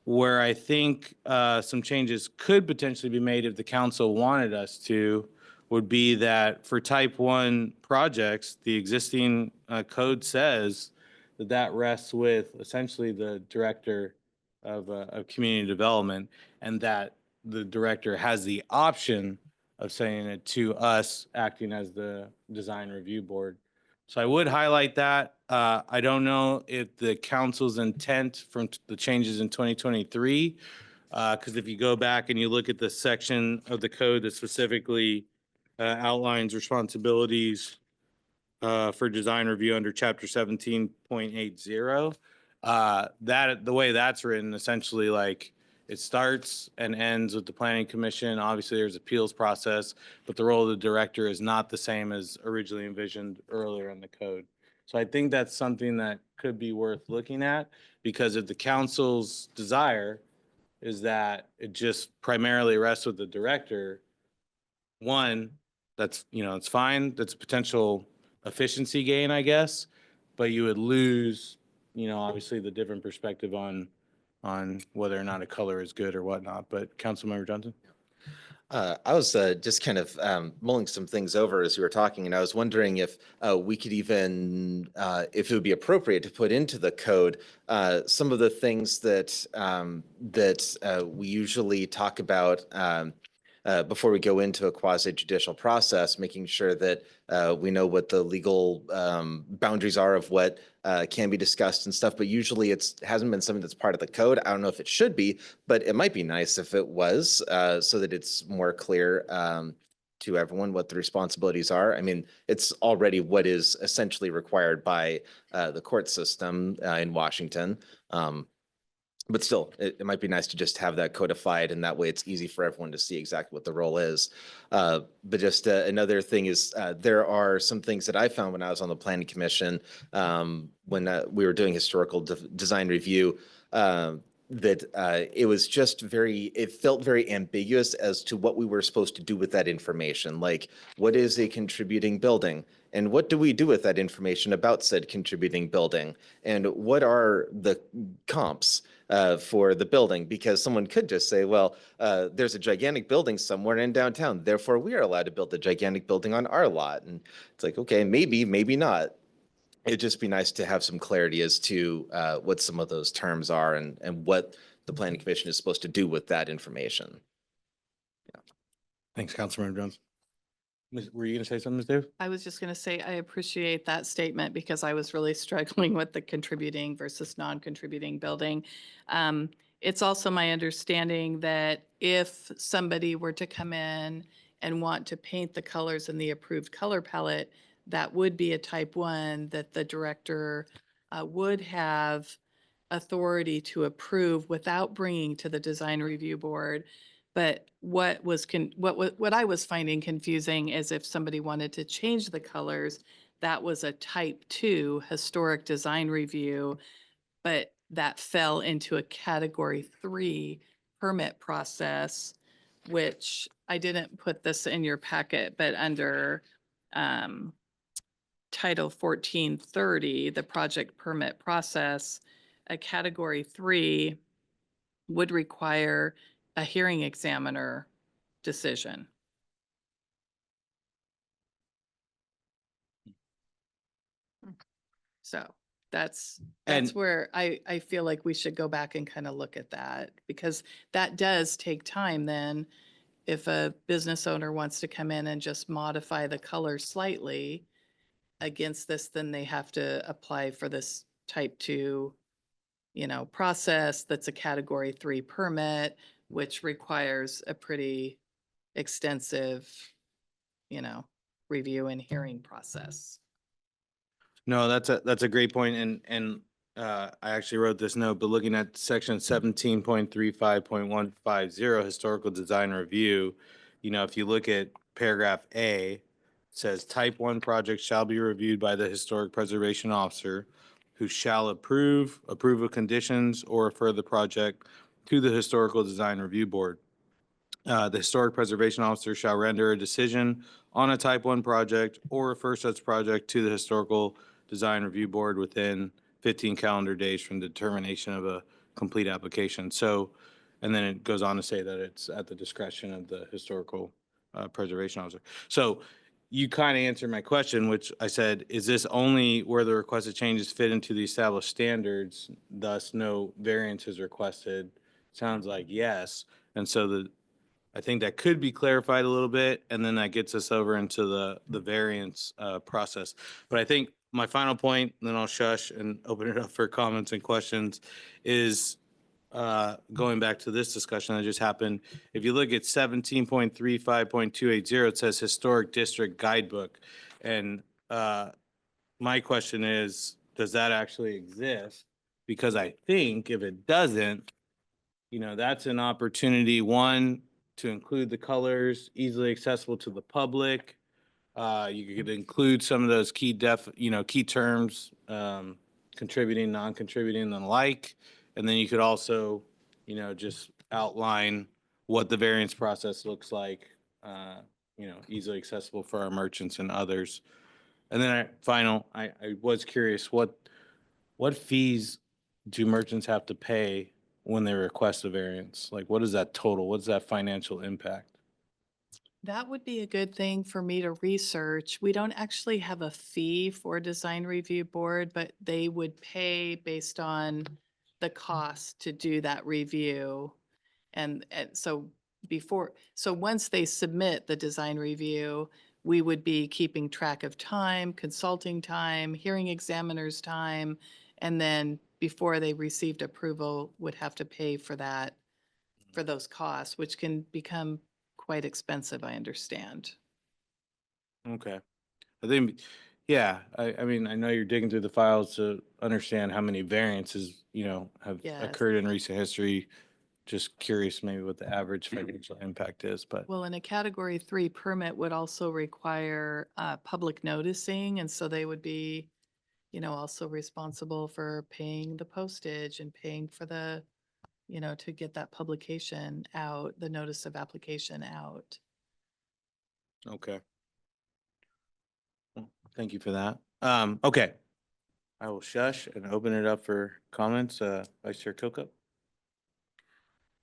where I think some changes could potentially be made if the council wanted us to would be that for type 1 projects, the existing code says that that rests with essentially the director of community development, and that the director has the option of saying it to us acting as the design review board. So I would highlight that. I don't know if the council's intent from the changes in 2023, because if you go back and you look at the section of the code that specifically outlines responsibilities for design review under chapter 17.80, that the way that's written, essentially, like, it starts and ends with the planning commission. Obviously, there's appeals process, but the role of the director is not the same as originally envisioned earlier in the code. So I think that's something that could be worth looking at, because if the council's desire is that it just primarily rests with the director, one, that's, it's fine. That's a potential efficiency gain, I guess, but you would lose, obviously the different perspective on whether or not a color is good or whatnot. But Councilmember Johnson? I was just kind of mulling some things over as you were talking, and I was wondering if we could even, if it would be appropriate to put into the code some of the things that we usually talk about before we go into a quasi judicial process, making sure that we know what the legal boundaries are of what can be discussed and stuff. But usually hasn't been something that's part of the code. I don't know if it should be, but it might be nice if it was, so that it's more clear to everyone what the responsibilities are. I mean, it's already what is essentially required by the court system in Washington. But still, it might be nice to just have that codified, and that way it's easy for everyone to see exactly what the role is. But just another thing is there are some things that I found when I was on the planning commission when we were doing historical design review, that it was just it felt very ambiguous as to what we were supposed to do with that information. Like, what is a contributing building? And what do we do with that information about said contributing building? And what are the comps for the building? Because someone could just say, well, there's a gigantic building somewhere in downtown, therefore we are allowed to build a gigantic building on our lot. And it's like, okay, maybe, maybe not. It'd just be nice to have some clarity as to what some of those terms are and what the planning commission is supposed to do with that information. Thanks, Councilmember Jones. Were you going to say something, Ms. Dave? I was just going to say, I appreciate that statement because I was really struggling with the contributing versus non-contributing building. It's also my understanding that if somebody were to come in and want to paint the colors in the approved color palette, that would be a type 1 that the director would have authority to approve without bringing to the design review board. But what I was finding confusing is if somebody wanted to change the colors, that was a type 2 historic design review, but that fell into a category 3 permit process which I didn't put this in your packet, but under Title 1430, the project permit process, a category 3 would require a hearing examiner decision. So that's And- where I feel like we should go back and kind of look at that, because that does take time then. If a business owner wants to come in and just modify the color slightly against this, then they have to apply for this type 2, process that's a category 3 permit, which requires a pretty extensive, review and hearing process. No, that's a great point, and I actually wrote this note, but looking at section 17.35.150, historical design review, if you look at paragraph A, it says type 1 project shall be reviewed by the historic preservation officer, who shall approve of conditions or refer the project to the historical design review board. The historic preservation officer shall render a decision on a type 1 project or refer such project to the historical design review board within 15 calendar days from the determination of a complete application. So, and then it goes on to say that it's at the discretion of the historical preservation officer. So you kind of answered my question, which I said, is this only where the requested changes fit into the established standards, thus no variance is requested? Sounds like yes. And so I think that could be clarified a little bit, and then that gets us over into the variance process. But I think my final point, and then I'll shush and open it up for comments and questions, is going back to this discussion that just happened. If you look at 17.35.280, it says Historic District Guidebook. And my question is, does that actually exist? Because I think if it doesn't, that's an opportunity, one, to include the colors easily accessible to the public. You could include some of those key terms, contributing, non-contributing, and the like. And then you could also, just outline what the variance process looks like, easily accessible for our merchants and others. And then I was curious, what fees do merchants have to pay when they request a variance? Like, what is that total? What's that financial impact? That would be a good thing for me to research. We don't actually have a fee for design review board, but they would pay based on the cost to do that review. And so once they submit the design review, we would be keeping track of time, consulting time, hearing examiners time, and then before they received approval, would have to pay for that, for those costs, which can become quite expensive, I understand. Okay. I think, yeah, I mean, I know you're digging through the files to understand how many variances, have Yes. occurred in recent history. Just curious maybe what the average financial impact is, but Well, and a category 3 permit would also require public noticing, and so they would be, also responsible for paying the postage and paying for the, to get that publication out, the notice of application out. okay. Well, thank you for that. Okay. I will shush and open it up for comments. Vice Chair Kokup.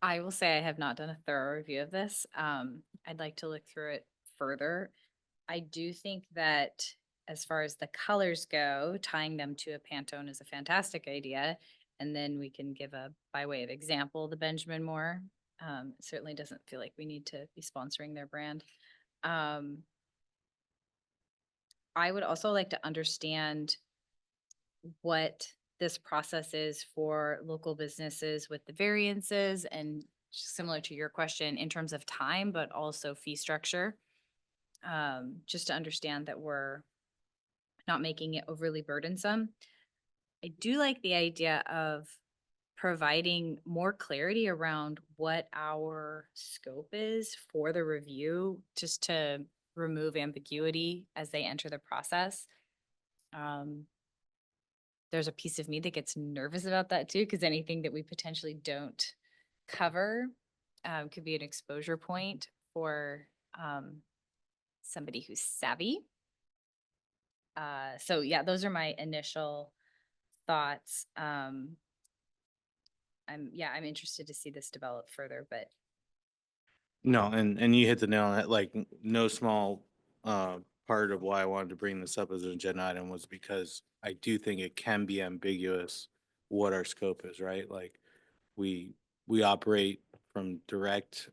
I will say I have not done a thorough review of this. I'd like to look through it further. I do think that as far as the colors go, tying them to a Pantone is a fantastic idea. And then we can give by way of example, the Benjamin Moore. It certainly doesn't feel like we need to be sponsoring their brand. I would also like to understand what this process is for local businesses with the variances, and similar to your question in terms of time, but also fee structure. Just to understand that we're not making it overly burdensome. I do like the idea of providing more clarity around what our scope is for the review, just to remove ambiguity as they enter the process. There's a piece of me that gets nervous about that too, because anything that we potentially don't cover could be an exposure point for somebody who's savvy. So yeah, those are my initial thoughts. I'm interested to see this develop further, but No, and you hit the nail on it, like no small part of why I wanted to bring this up as an agenda item was because I do think it can be ambiguous what our scope is, right? Like we operate from direct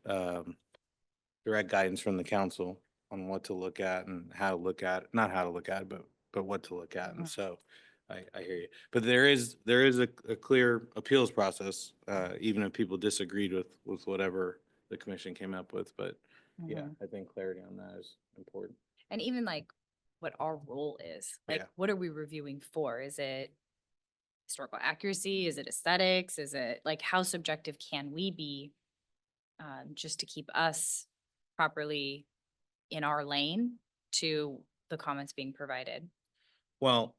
guidance from the council on what to look at and how to look at, not how to look at, but what to look at. And Mhm. so I hear you. But there is a clear appeals process, even if people disagreed with whatever the commission came up with. But yeah, Mhm. I think clarity on that is important. and even like what our role is, like Yeah. what are we reviewing for? Is it historical accuracy? Is it aesthetics? Is it like how subjective can we be just to keep us properly in our lane to the comments being provided? Well,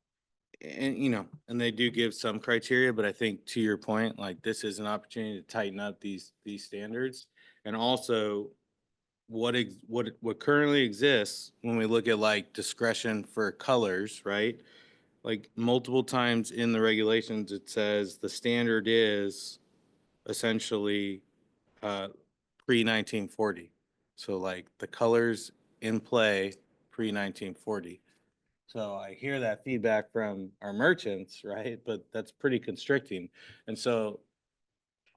and they do give some criteria, but I think to your point, like this is an opportunity to tighten up these standards. And also what currently exists when we look at like discretion for colors, right? Like multiple times in the regulations, it says the standard is essentially pre-1940. So like the colors in play pre-1940. So I hear that feedback from our merchants, right? But that's pretty constricting. And so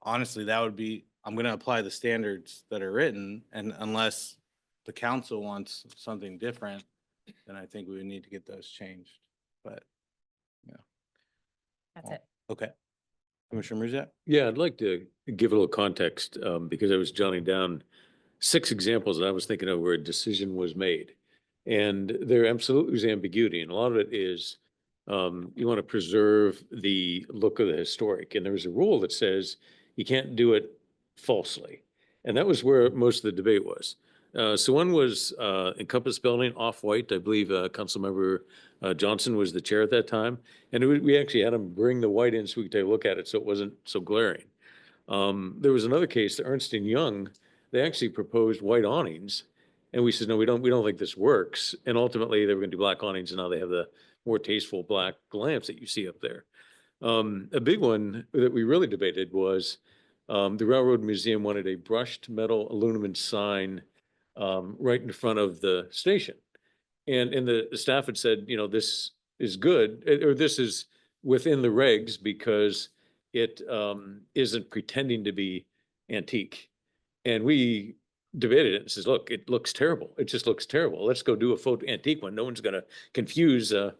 honestly, that would be, I'm going to apply the standards that are written. And unless the council wants something different, then I think we would need to get those changed. But, yeah. That's it. Okay. Commissioner Muzak? Yeah, I'd like to give a little context, because I was jotting down 6 examples that I was thinking of where a decision was made. And there absolutely is ambiguity, and a lot of it is, you want to preserve the look of the historic. And there's a rule that says you can't do it falsely. And that was where most of the debate was. So one was Encompass Building, off-white. I believe Councilmember Johnson was the chair at that time. And we actually had him bring the white in so we could take a look at it so it wasn't so glaring. There was another case, the Ernst and Young, they actually proposed white awnings. And we said, no, we don't think this works. And ultimately they were gonna do black awnings, and now they have the more tasteful black lamps that you see up there. A big one that we really debated was, the Railroad Museum wanted a brushed metal aluminum sign, right in front of the station. And the staff had said, this is good, or this is within the regs because it isn't pretending to be antique. And we debated it and says, look, it looks terrible. It just looks terrible. Let's go do a faux antique one. No one's gonna confuse an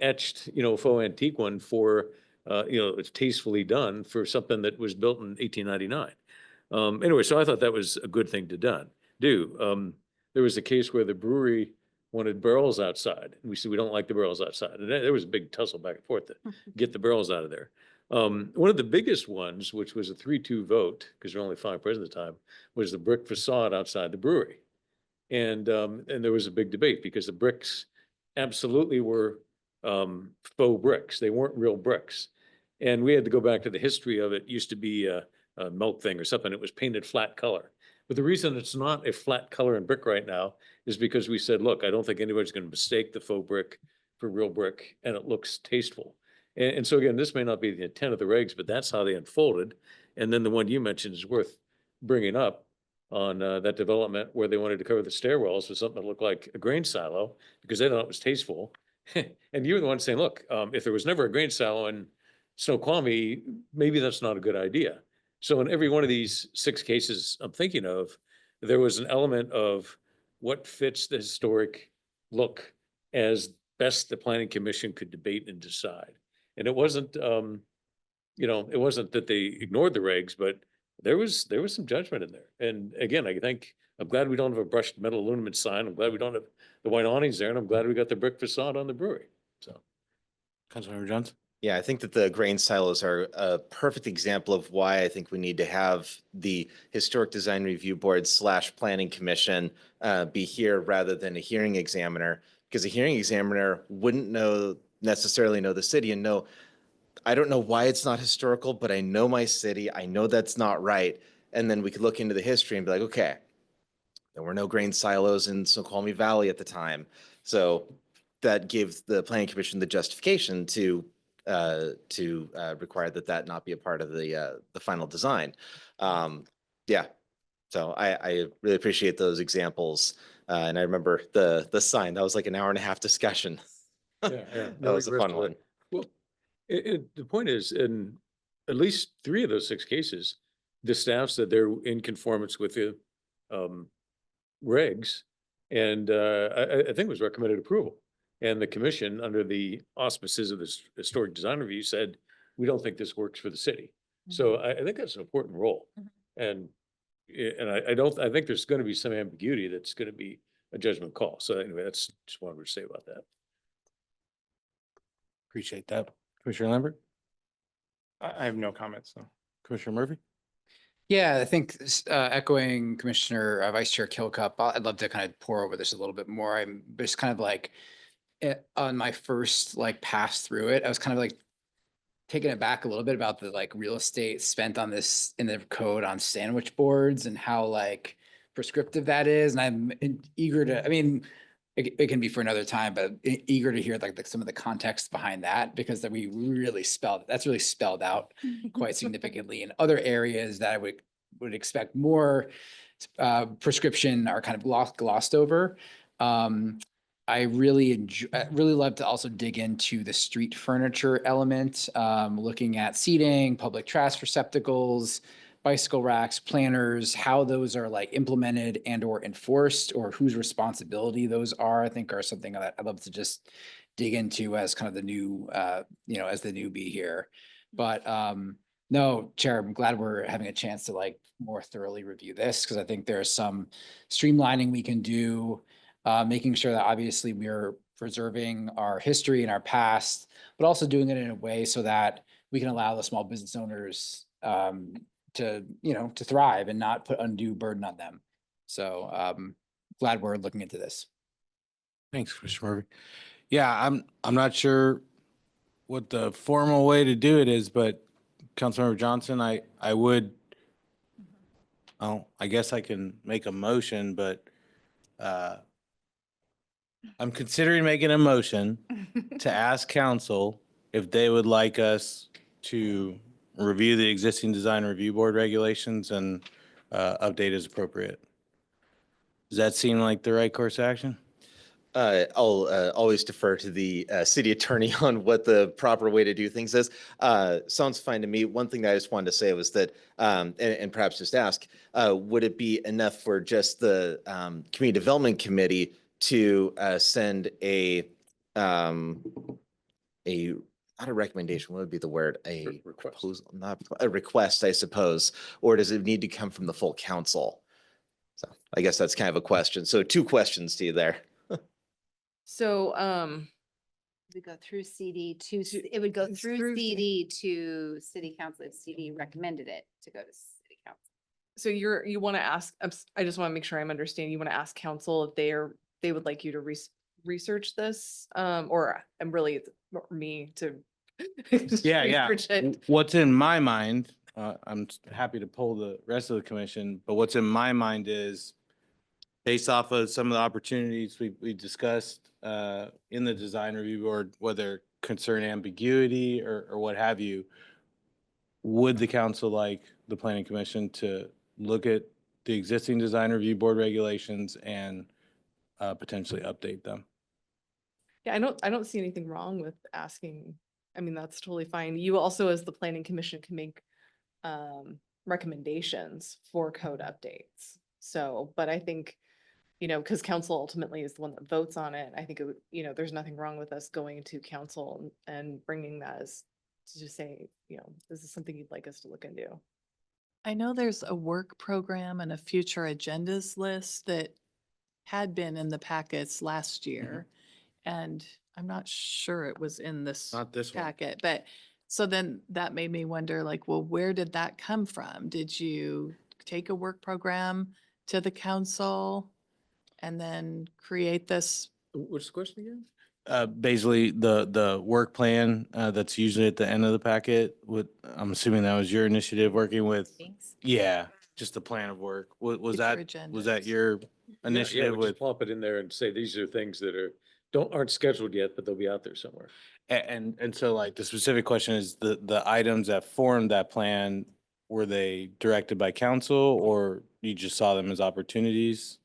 etched, faux antique one for, it's tastefully done for something that was built in 1899. Anyway, so I thought that was a good thing to do. There was a case where the brewery wanted barrels outside. And we said, we don't like the barrels outside. And there was a big tussle back and forth to get the barrels out of there. One of the biggest ones, which was a 3-2 vote, because there were only 5 present at the time, was the brick facade outside the brewery. And there was a big debate because the bricks absolutely were faux bricks. They weren't real bricks. And we had to go back to the history of it. It used to be a milk thing or something. It was painted flat color. But the reason it's not a flat color in brick right now is because we said, look, I don't think anybody's going to mistake the faux brick for real brick, and it looks tasteful. And so again, this may not be the intent of the regs, but that's how they unfolded. And then the one you mentioned is worth bringing up on that development where they wanted to cover the stairwells with something that looked like a grain silo because they thought it was tasteful. And you were the one saying, look, if there was never a grain silo in Snoqualmie, maybe that's not a good idea. So in every one of these 6 cases I'm thinking of, there was an element of what fits the historic look as best the planning commission could debate and decide. And it wasn't, it wasn't that they ignored the regs, but there was some judgment in there. And again, I'm glad we don't have a brushed metal aluminum sign. I'm glad we don't have the white awnings there, and I'm glad we got the brick facade on the brewery. So. Councilmember Jones? Yeah, I think that the grain silos are a perfect example of why I think we need to have the Historic Design Review Board / Planning Commission be here rather than a hearing examiner, because a hearing examiner wouldn't necessarily know the city and know, I don't know why it's not historical, but I know my city. I know that's not right. And then we could look into the history and be like, okay, there were no grain silos in Snoqualmie Valley at the time. So that gives the planning commission the justification to require that not be a part of the final design. Yeah, so I really appreciate those examples. And I remember the sign, that was like an hour and a half discussion. Yeah, yeah. That was a rest fun of it. one. Well, the point is, in at least 3 of those 6 cases, the staff said they're in conformance with the regs. And I think it was recommended approval. And the commission, under the auspices of this historic design review, said, we don't think this works for the city. So I think that's an important role. And I think there's going to be some ambiguity that's going to be a judgment call. So anyway, that's just what I would say about that. Appreciate that. Commissioner Lambert, I have no comments, so. Commissioner Murphy? Yeah, I think echoing Commissioner Vice Chair Kilcup, I'd love to kind of pour over this a little bit more. I'm just kind of like on my first like pass through it, I was kind of like taken aback a little bit about the like real estate spent on this in the code on sandwich boards and how like prescriptive that is. And I'm eager to, I mean, it can be for another time, but eager to hear like some of the context behind that, because that that's really spelled out quite significantly in other areas that I would expect more prescription are kind of glossed over. I really love to also dig into the street furniture element, looking at seating, public trash receptacles, bicycle racks, planters, how those are like implemented and or enforced, or whose responsibility those are, I think are something that I'd love to just dig into as kind of the new, as the newbie here. But no, Chair, I'm glad we're having a chance to like more thoroughly review this, because I think there's some streamlining we can do, making sure that obviously we're preserving our history and our past, but also doing it in a way so that we can allow the small business owners to thrive and not put undue burden on them. So glad we're looking into this. Thanks, Commissioner Murphy. Yeah, I'm not sure what the formal way to do it is, but Councilmember Johnson, I guess I can make a motion, but I'm considering making a motion to ask council if they would like us to review the existing design review board regulations and update as appropriate. Does that seem like the right course of action? I'll always defer to the city attorney on what the proper way to do things is. Sounds fine to me. One thing that I just wanted to say was that, and perhaps just ask, would it be enough for just the Community Development Committee to send not a recommendation, what would be the word? A Request. proposal, not a request, I suppose, or does it need to come from the full council? So I guess that's kind of a question. So 2 questions to you there. So, We go through CD to, it would go through CD to city council if CD recommended it to go to city council. so you want to ask, I just want to make sure I'm understanding, you want to ask council if they would like you to research this, or I'm really me to. Yeah. research it. What's in my mind, I'm happy to pull the rest of the commission, but what's in my mind is based off of some of the opportunities we discussed in the design review board, whether concern ambiguity or what have you, would the council like the planning commission to look at the existing design review board regulations and potentially update them? Yeah, I don't see anything wrong with asking. I mean, that's totally fine. You also, as the planning commission, can make recommendations for code updates. So, but I think, because council ultimately is the one that votes on it, I think it would, there's nothing wrong with us going to council and bringing that as to just say, this is something you'd like us to look into. I know there's a work program and a future agendas list that had been in the packets last year. And I'm not sure it was in this Not this one. packet, but so then that made me wonder, like, well, where did that come from? Did you take a work program to the council and then create this? What's the question again? Basically, the work plan that's usually at the end of the packet. I'm assuming that was your initiative working with. Thanks. Yeah, just the plan of work. Was Future that agendas. your Yeah, initiative we with? just plop it in there and say, these are things that aren't scheduled yet, but they'll be out there somewhere. And so like the specific question is the items that formed that plan, were they directed by council or you just saw them as opportunities?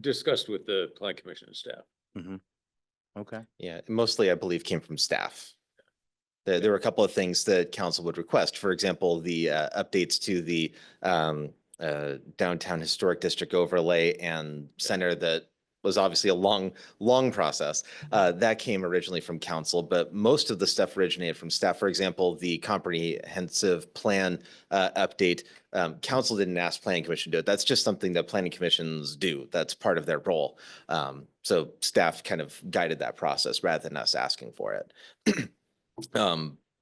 Discussed with the plan commission and staff. Okay. Yeah, mostly I believe came from staff. There were a couple of things that council would request. For example, the updates to the downtown historic district overlay and center that was obviously a long process. That came originally from council, but most of the stuff originated from staff. For example, the comprehensive plan update, council didn't ask planning commission to do it. That's just something that planning commissions do. That's part of their role. So staff kind of guided that process rather than us asking for it.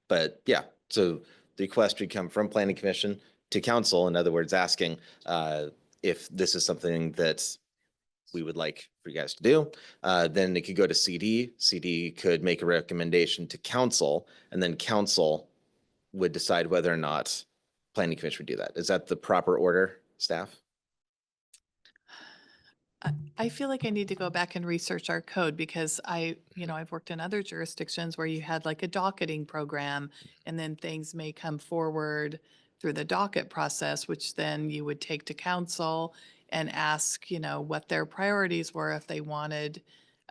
But yeah, so the request would come from planning commission to council, in other words, asking if this is something that we would like for you guys to do. Then it could go to CD. CD could make a recommendation to council, and then council would decide whether or not planning commission would do that. Is that the proper order, staff? I feel like I need to go back and research our code because I've worked in other jurisdictions where you had like a docketing program and then things may come forward through the docket process, which then you would take to council and ask, what their priorities were, if they wanted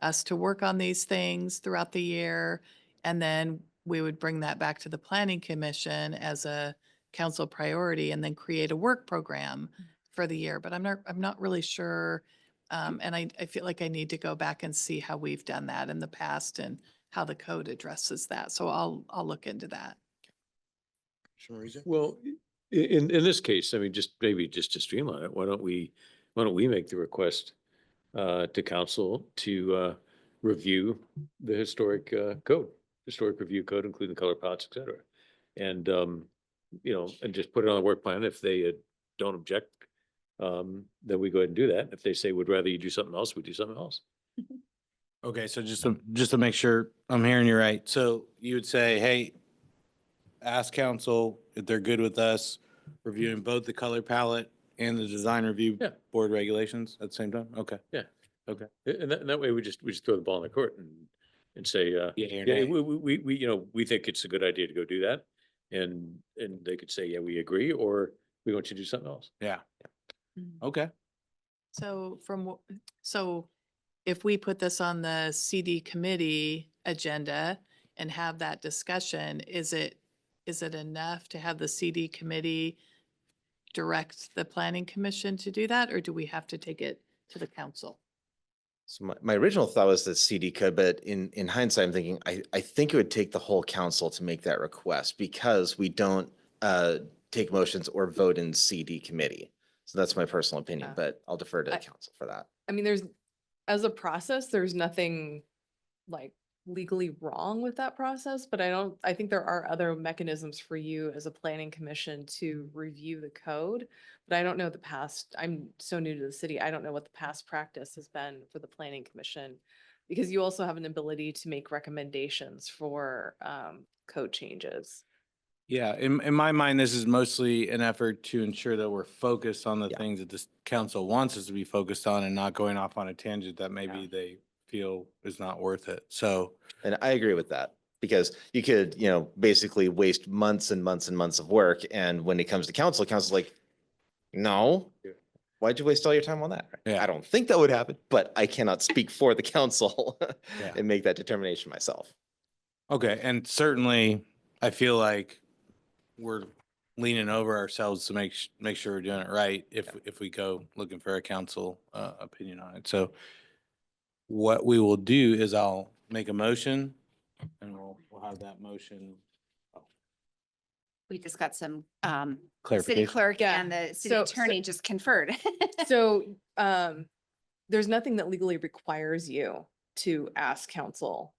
us to work on these things throughout the year. And then we would bring that back to the planning commission as a council priority and then create a work program for the year. But I'm not really sure. And I feel like I need to go back and see how we've done that in the past and how the code addresses that. So I'll look into that. Well, in this case, I mean, maybe just to streamline it, why don't we make the request to council to review the historic review code, including color palettes, et cetera. And and just put it on the work plan. If they don't object, then we go ahead and do that. If they say would rather you do something else, we do something else. Okay, so just to make sure I'm hearing you right. So you would say, hey, ask council if they're good with us reviewing both the color palette and the design review Yeah. board regulations at the same time? Okay. Yeah. Okay. And that way we just throw the ball in the court and say, Yeah, yeah, we think it's a good idea to go do that. And they could say, yeah, we agree, or we want you to do something else. Yeah. Mm. Okay. So if we put this on the CD committee agenda and have that discussion, is it enough to have the CD committee direct the planning commission to do that, or do we have to take it to the council? So my original thought was that CD could, but in hindsight, I'm thinking, I think it would take the whole council to make that request because we don't take motions or vote in CD committee. So that's my personal opinion, Yeah. but I'll defer to I- council for that. I mean, as a process, there's nothing like legally wrong with that process, but I think there are other mechanisms for you as a planning commission to review the code. But I don't know I'm so new to the city. I don't know what the past practice has been for the planning commission. Because you also have an ability to make recommendations for code changes. Yeah, in my mind, this is mostly an effort to ensure that we're focused on the Yeah. things that this council wants us to be focused on and not going off on a tangent that maybe Yeah. they feel is not worth it. So, And I agree with that because you could, basically waste months and months and months of work. And when it comes to council's like, no, Yeah. why'd you waste all your time on that? Yeah. I don't think that would happen, but I cannot speak for the council Yeah. and make that determination myself. okay, and certainly I feel like we're leaning over ourselves to make sure we're doing it right if we go looking for a council opinion on it. So what we will do is I'll make a motion and we'll have that motion. We just got some city Clarification. clerk Yeah. and the city So- attorney just conferred. So there's nothing that legally requires you to ask council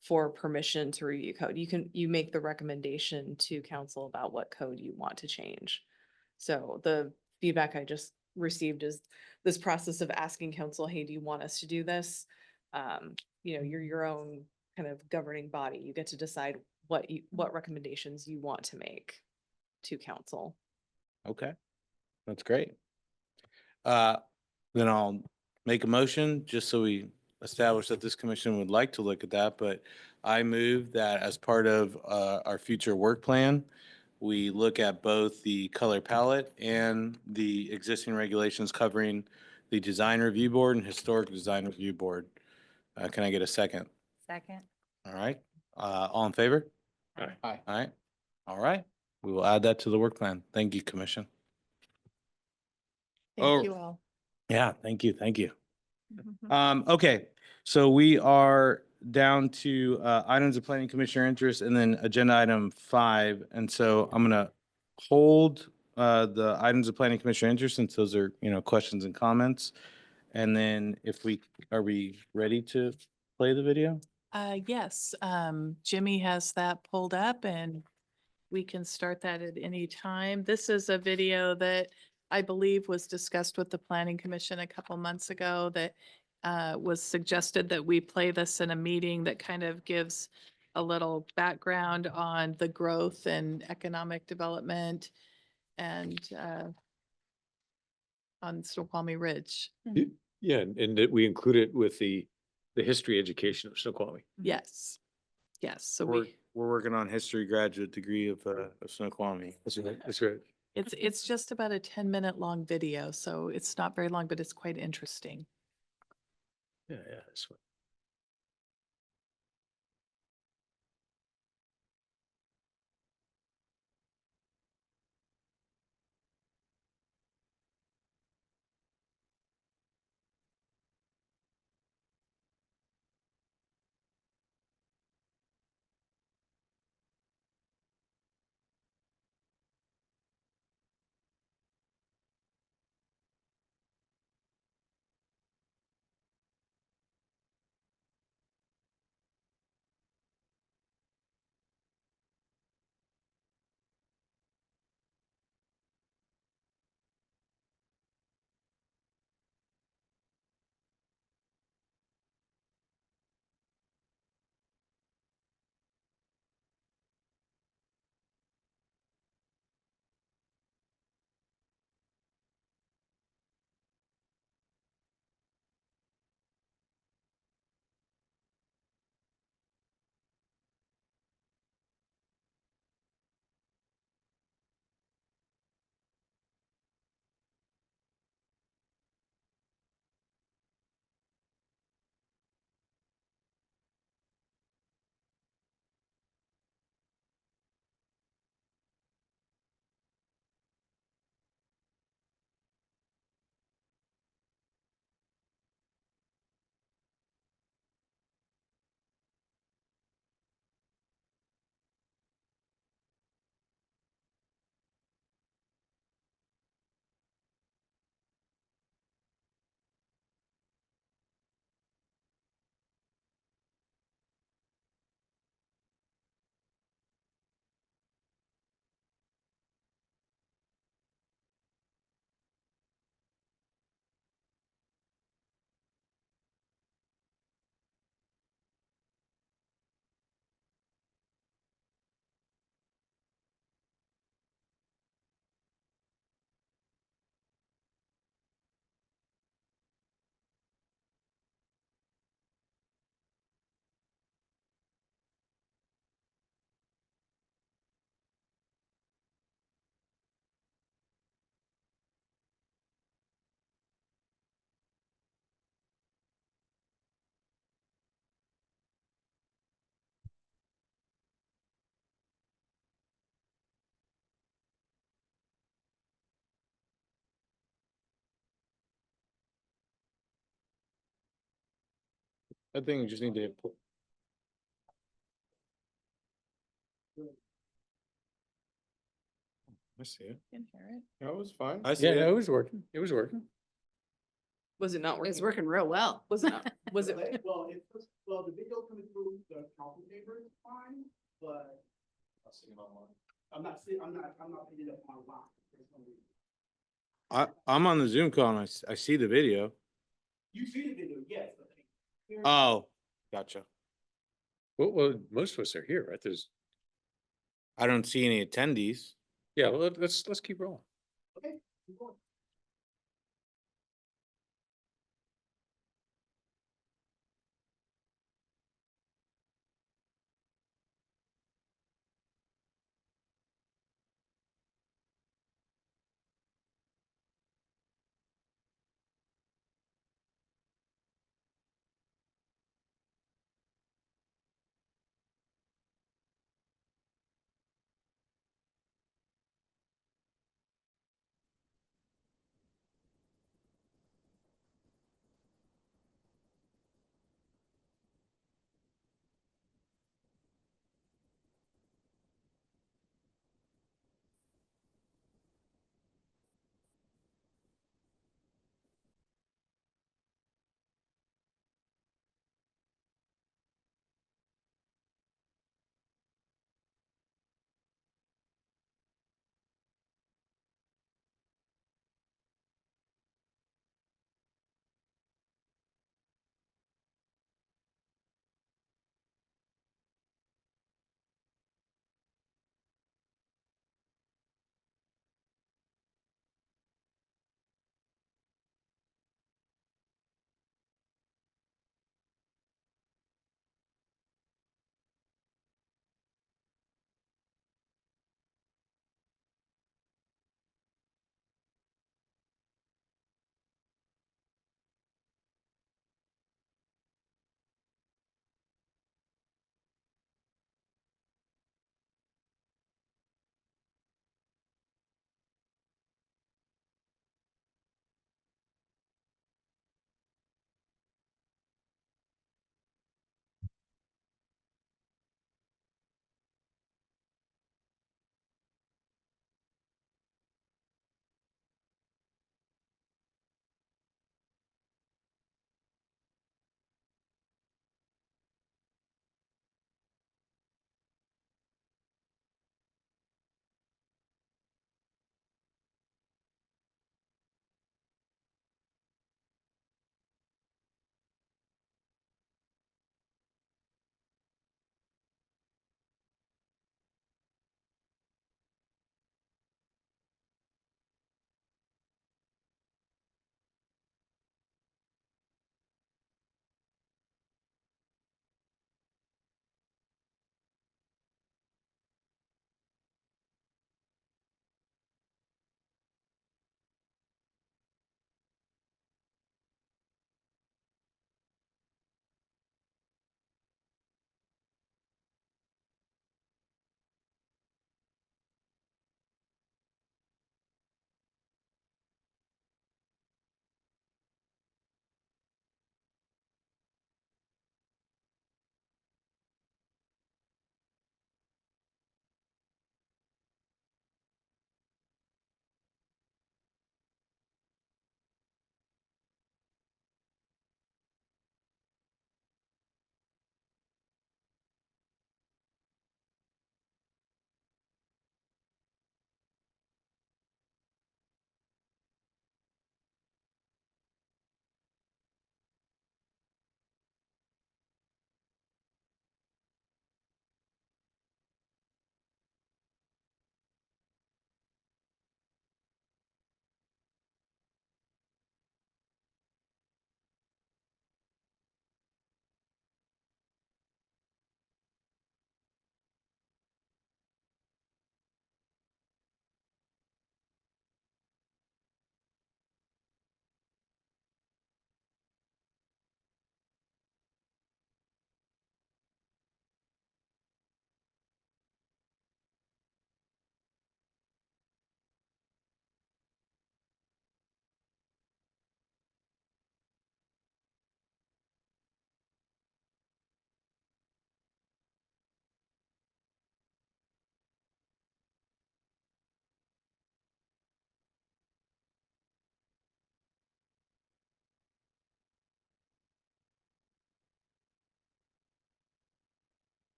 for permission to review code. You make the recommendation to council about what code you want to change. So the feedback I just received is this process of asking council, hey, do you want us to do this? You're your own kind of governing body. You get to decide what recommendations you want to make to council. Okay. That's great. Then I'll make a motion, just so we establish that this commission would like to look at that, but I move that as part of our future work plan, we look at both the color palette and the existing regulations covering the design review board and historic design review board. Can I get a second? Second. All right, all in favor? Aye. Aye. All right, all right. We will add that to the work plan. Thank you, commission. Oh. Thank you all. Yeah, thank you, thank you. Mhm. Okay, so we are down to items of planning commissioner interest and then agenda item 5. And so I'm gonna hold the items of planning commissioner interest since those are, questions and comments. And then are we ready to play the video? Yes, Jimmy has that pulled up and we can start that at any time. This is a video that I believe was discussed with the Planning Commission a couple months ago that was suggested that we play this in a meeting that kind of gives a little background on the growth and economic development and on Snoqualmie Ridge. Yeah, and that we include it with the history education of Snoqualmie. Yes. Yes, so We're, we, we're working on history graduate degree of Snoqualmie. That's right. That's right. it's just about a 10-minute long video, so it's not very long, but it's quite interesting. Yeah, yeah, that's right. I think we just need to. I see it. Can hear it. That was fine. I see Yeah, it. it was working. It was working. Was it not working? It's working real well. Was it not, was it? Well, the video coming through the coffee paper is fine, but. I'm not picking it up online. There's no reason. I'm on the Zoom call and I see the video. You see the video, yes. but here- Oh, gotcha. Well, most of us are here, right? I don't see any attendees. Yeah, well, let's keep rolling. Okay.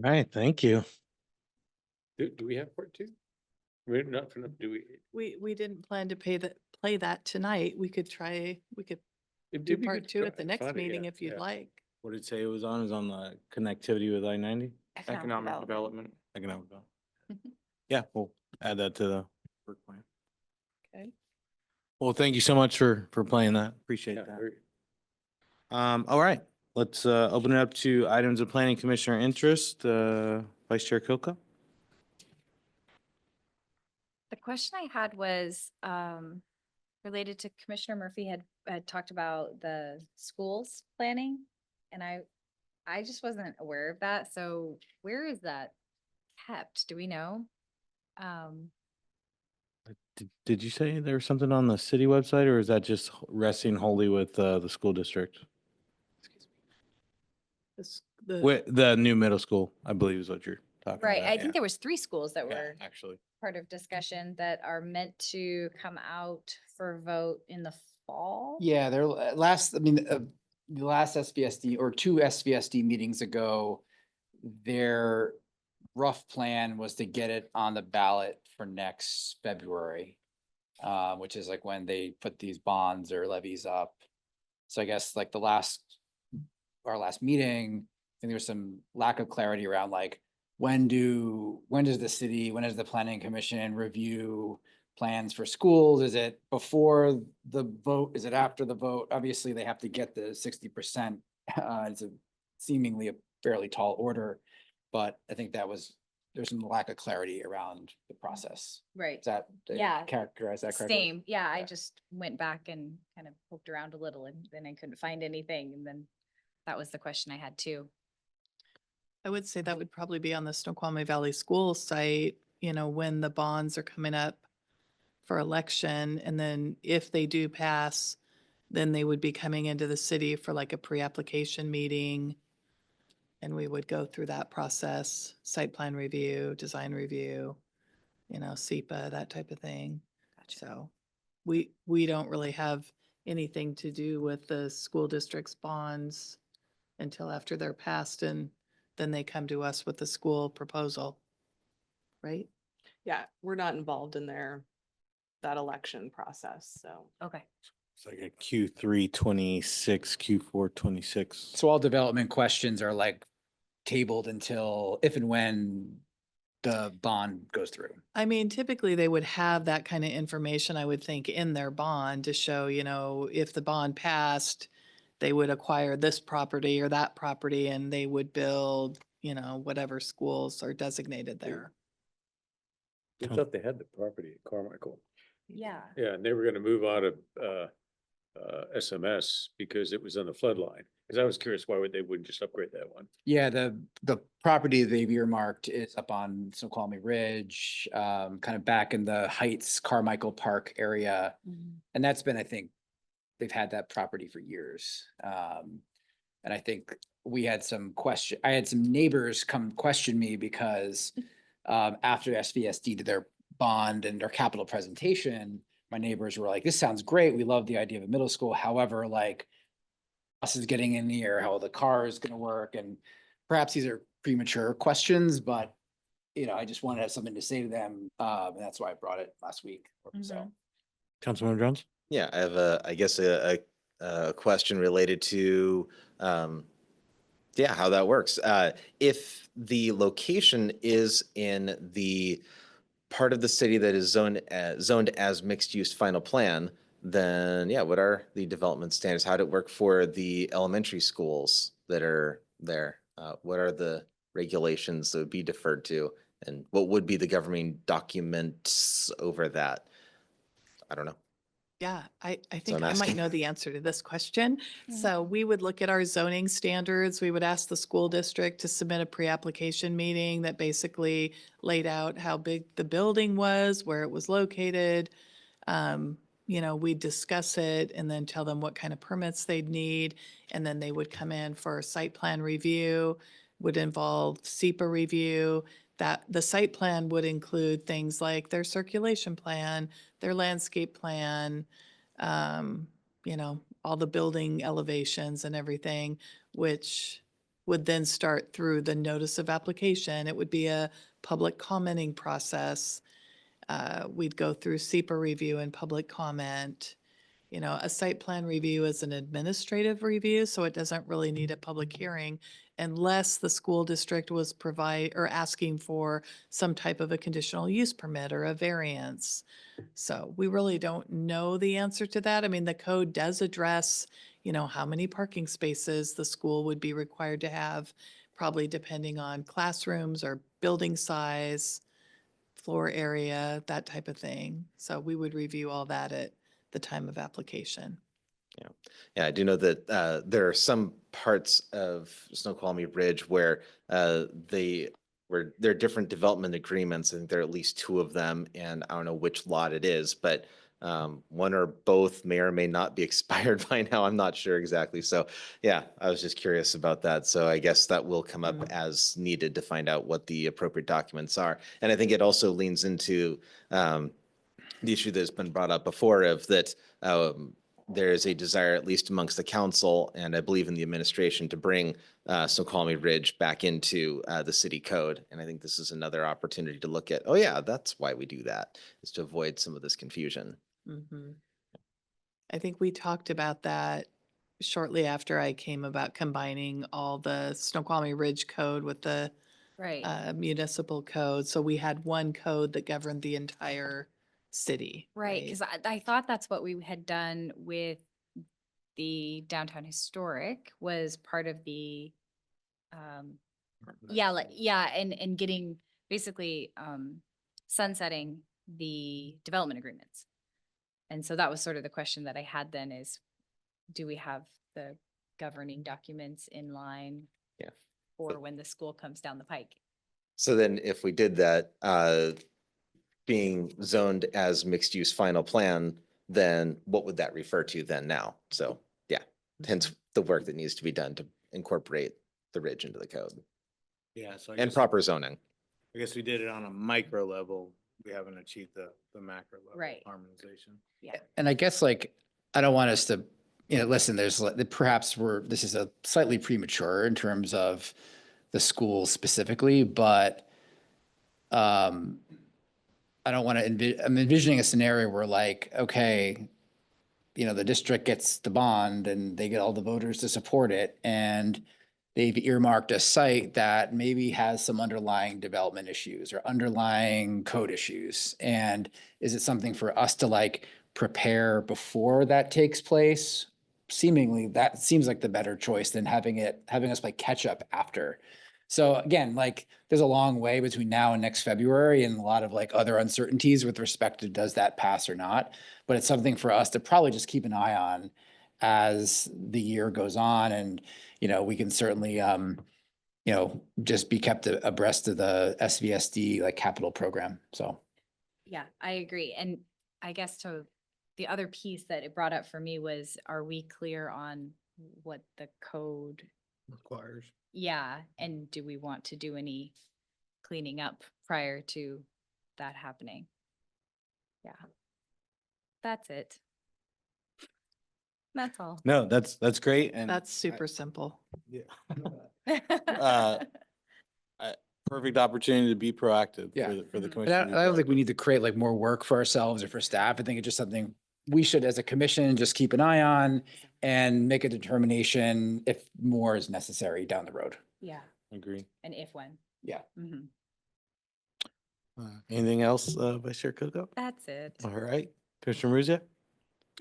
Right, thank you. Do we have part two? We're not, do we? We didn't plan to play that tonight. We could It'd do be part good to two try at the and next find it, meeting yeah, if you'd yeah. like. What did it say it was on? It was on the connectivity with I-90? Economic development. Economic development. Yeah, we'll add that to the work plan. Okay. Well, thank you so much for playing that. Appreciate Yeah, that. very- All right, let's open it up to items of planning commissioner interest. Vice Chair Kilka. The question I had was related to Commissioner Murphy had talked about the schools planning. And I just wasn't aware of that. So where is that kept? Do we know? Did you say there was something on the city website, or is that just resting wholly with the school district? With the new middle school, I believe is what you're talking Right. about. I think there was 3 schools that Yeah, were actually. part of discussion that are meant to come out for vote in the fall. Yeah, the last SVSD or 2 SVSD meetings ago, their rough plan was to get it on the ballot for next February, which is like when they put these bonds or levies up. So I guess like our last meeting, I think there was some lack of clarity around like, when does the planning commission review plans for schools? Is it before the vote? Is it after the vote? Obviously, they have to get the 60%. It's seemingly a fairly tall order, but I think there's some lack of clarity around the process. Right. Is that, Yeah. characterize that correctly? Same. Yeah, I Yeah. just went back and kind of poked around a little and then I couldn't find anything. And then that was the question I had too. I would say that would probably be on the Snoqualmie Valley School site, when the bonds are coming up for election. And then if they do pass, then they would be coming into the city for like a pre-application meeting. And we would go through that process, site plan review, design review, SEPA, that type of thing. So we don't really have anything to do with the school district's bonds until after they're passed, and then they come to us with the school proposal. Right? Yeah, we're not involved in that election process, so. Okay. It's like a Q3 26, Q4 26. So all development questions are like tabled until if and when the bond goes through. I mean, typically they would have that kind of information, I would think, in their bond to show, if the bond passed, they would acquire this property or that property and they would build, whatever schools are designated there. I thought they had the property at Carmichael. Yeah. Yeah, and they were gonna move out of SMS because it was on the flood line. Cause I was curious, they wouldn't just upgrade that one? Yeah, the property they've earmarked is up on Snoqualmie Ridge, kind of back in the Heights Carmichael Park area. And that's been, I think, they've had that property for years. And I think I had some neighbors come question me because after SVSD did their bond and their capital presentation, my neighbors were like, this sounds great. We love the idea of a middle school. However, like, bus is getting in the air, how the car is gonna work, and perhaps these are premature questions, but I just wanted to have something to say to them, and that's why I brought it last week, so. Councilmember Jones? Yeah, I have I guess a question related to, how that works. If the location is in the part of the city that is zoned as mixed use final plan, then what are the development standards? How would it work for the elementary schools that are there? What are the regulations that would be deferred to? And what would be the governing documents over that? I don't know. Yeah, I think I'm I might asking. know the answer to this question. So we would look at our zoning standards. We would ask the school district to submit a pre-application meeting that basically laid out how big the building was, where it was located. We'd discuss it and then tell them what kind of permits they'd need. And then they would come in for a site plan review, would involve SEPA review. That the site plan would include things like their circulation plan, their landscape plan, all the building elevations and everything, which would then start through the notice of application. It would be a public commenting process. We'd go through SEPA review and public comment. You know, a site plan review is an administrative review, so it doesn't really need a public hearing unless the school district was asking for some type of a conditional use permit or a variance. So we really don't know the answer to that. I mean, the code does address, you know, how many parking spaces the school would be required to have, probably depending on classrooms or building size, floor area, that type of thing. So we would review all that at the time of application. Yeah, I do know that there are some parts of Snoqualmie Ridge where there are different development agreements. I think there are at least two of them, and I don't know which lot it is, but one or both may or may not be expired by now. I'm not sure exactly. So yeah, I was just curious about that. So I guess that will come up as needed to find out what the appropriate documents are. And I think it also leans into the issue that's been brought up before of that there is a desire, at least amongst the council and I believe in the administration, to bring Snoqualmie Ridge back into the city code. And I think this is another opportunity to look at, oh yeah, that's why we do that, is to avoid some of this confusion. Mhm. I think we talked about that shortly after I came about combining all the Snoqualmie Ridge code with the Right. municipal code. So we had one code that governed the entire city. Right, because I thought that's what we had done with the downtown historic was part of the, and getting basically sunsetting the development agreements. And so that was sort of the question that I had then is, do we have the governing documents in line? Yeah. For when the school comes down the pike? So then if we did that, being zoned as mixed use final plan, then what would that refer to then now? So yeah, hence the work that needs to be done to incorporate the ridge into the code Yeah, so and proper zoning. I guess we did it on a micro level. We haven't achieved the macro level Right. harmonization. Yeah. And I guess like, I don't want us to, you know, listen, perhaps this is a slightly premature in terms of the school specifically, but I don't want to, I'm envisioning a scenario where like, okay, you know, the district gets the bond and they get all the voters to support it. And they've earmarked a site that maybe has some underlying development issues or underlying code issues. And is it something for us to like prepare before that takes place? Seemingly, that seems like the better choice than having us play catch up after. So again, like there's a long way between now and next February and a lot of like other uncertainties with respect to does that pass or not. But it's something for us to probably just keep an eye on as the year goes on. And, you know, we can certainly, you know, just be kept abreast of the SVSD like capital program. So. Yeah, I agree. And I guess the other piece that it brought up for me was, are we clear on what the code Requires. Yeah, and do we want to do any cleaning up prior to that happening? Yeah. That's it. That's all. No, that's great. And That's super simple. perfect opportunity to be proactive Yeah. for the Mhm. commission. And I don't think we need to create like more work for ourselves or for staff. I think it's just something we should, as a commission, just keep an eye on and make a determination if more is necessary down the road. Yeah, Agree. and if when. Yeah. Mhm. Anything else, Vice Chair Coco? That's it. All right, Commissioner Ruzia?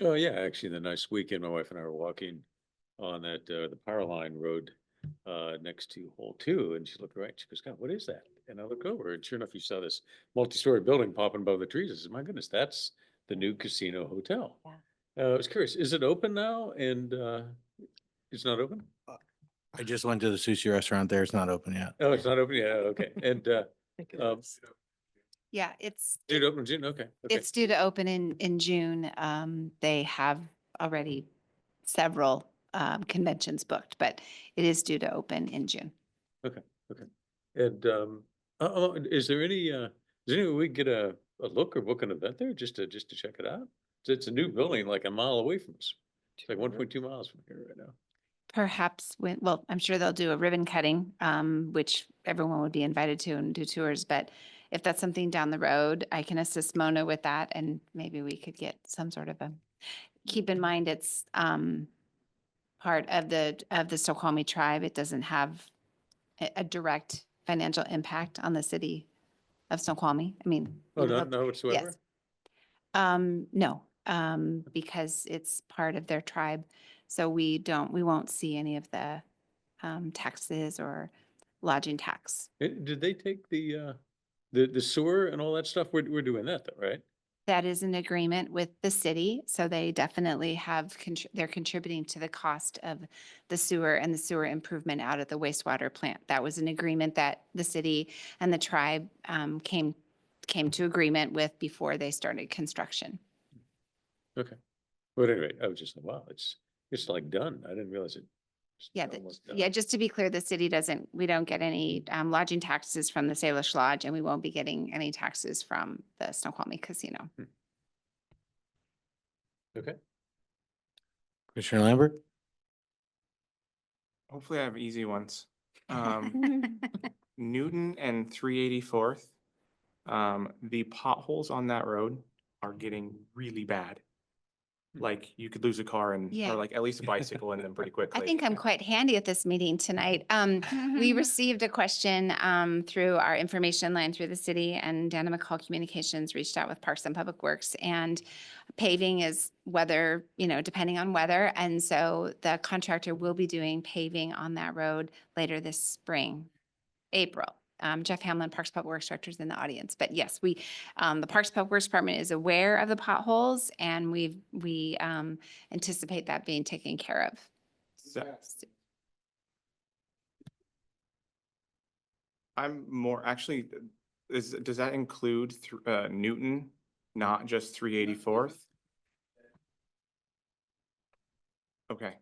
Oh, yeah, actually, the nice weekend, my wife and I were walking on that, the power line road next to hole 2, and she looked right, she goes, God, what is that? And I look over, and sure enough, you saw this multi-story building popping above the trees. I said, my goodness, that's the new casino hotel. Yeah. I was curious, is it open now? And it's not open? I just went to the sushi restaurant there. It's not open yet. Oh, it's not open yet, okay. And Think it um, is. Yeah, it's, due to open in June, okay. Okay. it's due to open in June. They have already several conventions booked, but it is due to open in June. Okay. And is there any way we can get a look or book an event there just to check it out? It's a new building like a mile away from us. It's like 1.2 miles from here right now. perhaps when, well, I'm sure they'll do a ribbon cutting, which everyone would be invited to and do tours. But if that's something down the road, I can assist Mona with that and maybe we could get some sort of a, keep in mind it's part of the Snoqualmie tribe. It doesn't have a direct financial impact on the city of Snoqualmie. I mean. Oh, we would no, hope- no whatsoever? Yes. No, because it's part of their tribe. So we won't see any of the taxes or lodging tax. Did they take the sewer and all that stuff? We're doing that though, right? That is an agreement with the city, so they definitely have, they're contributing to the cost of the sewer and the sewer improvement out at the wastewater plant. That was an agreement that the city and the tribe came to agreement with before they started construction. Okay. But anyway, I was just, wow, it's like done. I didn't realize it. Yeah, almost done. yeah, just to be clear, the city we don't get any lodging taxes from the Salish Lodge, and we won't be getting any taxes from the Snoqualmie Casino. Okay. Commissioner Lambert? Hopefully I have easy ones. Newton and 384th, the potholes on that road are getting really bad. Like you could lose a car and, Yeah. or like at least a bicycle in them pretty quickly. I think I'm quite handy at this meeting tonight. We received a question through our information line through the city, and Dana McCall Communications reached out with Parks and Public Works, and paving is weather, depending on weather. And so the contractor will be doing paving on that road later this spring, April. Jeff Hamlin, Parks Public Works Director, is in the audience. But yes, the Parks Public Works Department is aware of the potholes, and we anticipate that being taken care of. I'm more, actually, does that include Newton, not just 384th? Okay.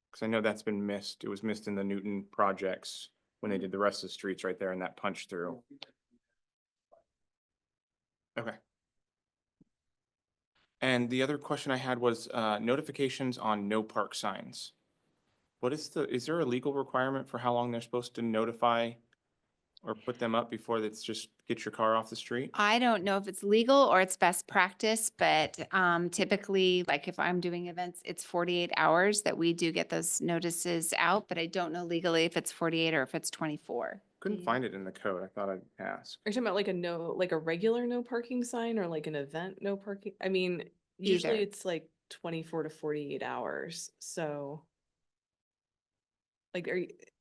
Because I know that's been missed. It was missed in the Newton projects when they did the rest of the streets right there in that punch through. Okay. And the other question I had was notifications on no park signs. Is there a legal requirement for how long they're supposed to notify or put them up before that's just get your car off the street? I don't know if it's legal or it's best practice, but typically, like if I'm doing events, it's 48 hours that we do get those notices out, but I don't know legally if it's 48 or if it's 24. Couldn't find it in the code. I thought I'd ask. Are you talking about like a regular no parking sign or like an event no parking? I mean, usually Either. it's like 24 to 48 hours. So like,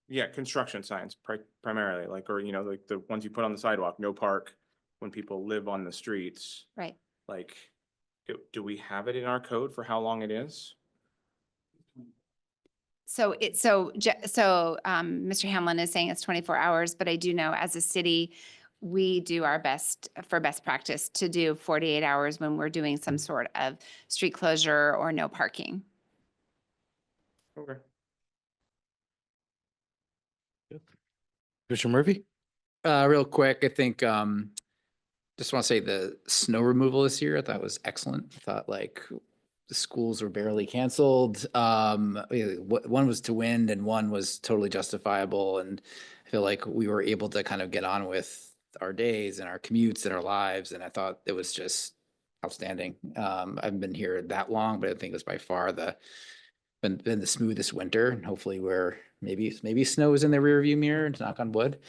Yeah, construction signs primarily, like, or, like the ones you put on the sidewalk, no park, when people live on the streets. Right. Like, do we have it in our code for how long it is? So Mr. Hamlin is saying it's 24 hours, but I do know as a city, we do our best for best practice to do 48 hours when we're doing some sort of street closure or no parking. Okay. Commissioner Murphy? Real quick, I think, just want to say the snow removal this year, I thought was excellent. I thought like the schools were barely canceled. One was to wind and one was totally justifiable. And I feel like we were able to kind of get on with our days and our commutes and our lives. And I thought it was just outstanding. I haven't been here that long, but I think it was by far been the smoothest winter. And hopefully maybe snow is in the rear view mirror, to knock on wood.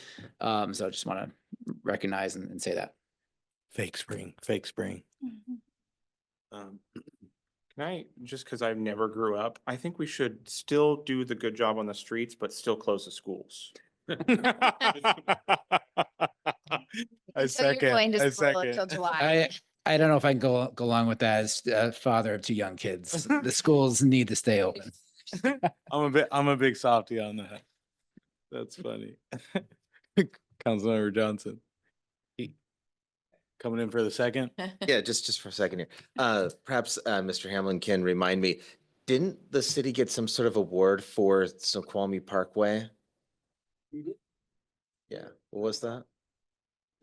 So I just want to recognize and say that. Fake spring, fake spring. Can I, just because I've never grew up, I think we should still do the good job on the streets, but still close the schools. So you're going to school until July. I don't know if I can go along with that as a father of two young kids. The schools need to stay open. I'm a big softie on that. That's funny. Councilmember Johnson. Coming in for the second? Yeah, just for a second here. Perhaps Mr. Hamlin can remind me, didn't the city get some sort of award for Snoqualmie Parkway? Yeah, what was that?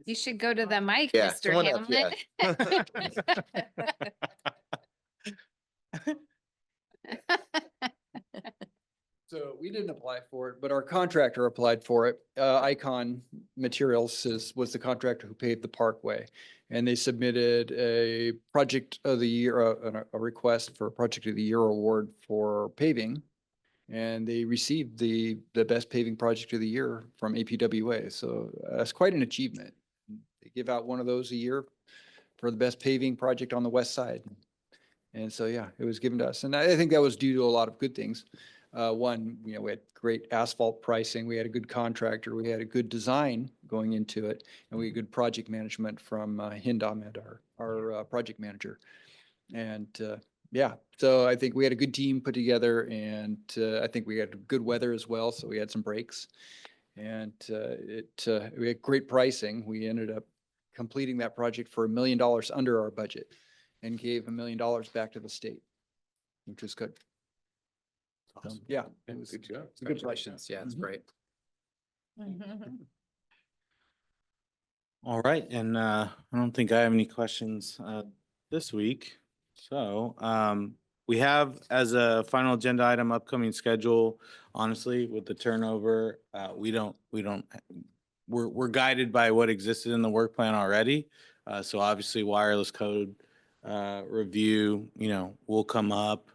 You should go to the mic, Yeah, Mr. come on up, Hamlin. So for it, but our contractor applied for it. Icon Materials was the contractor who paved the parkway. And they submitted a project of the year, a request for a project of the year award for paving. And they received the best paving project of the year from APWA. So that's quite an achievement. They give out one of those a year for the best paving project on the west side. And so, yeah, it was given to us. And I think that was due to a lot of good things. One, we had great asphalt pricing. We had a good contractor. We had a good design going into it. And we had good project management from Hind Ahmed, our project manager. And yeah, so I think we had a good team put together, and I think we had good weather as well. So we had some breaks, and we had great pricing. We ended up completing that project for $1 million under our budget, and gave $1 million back to the state, which was good. So, yeah, it was Good job. good questions. Yeah, it's Mhm. great. All right, and I don't think I have any questions this week. So we have as a final agenda item upcoming schedule. Honestly, with the turnover, we're guided by what existed in the work plan already. So obviously wireless code review, will come up.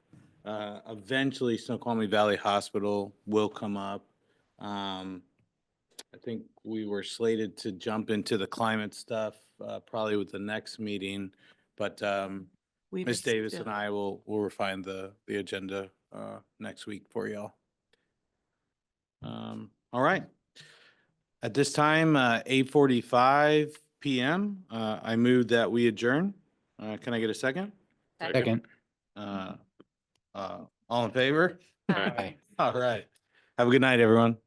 Eventually Snoqualmie Valley Hospital will come up. I think we were slated to jump into the climate stuff, probably with the next meeting, but, We Ms. just, Davis and I will refine the agenda, next week for y'all. All right. At this time, 8:45 PM, I move that we adjourn. Can I get a second? Second. All in favor? Aye. All right. Have a good night, everyone.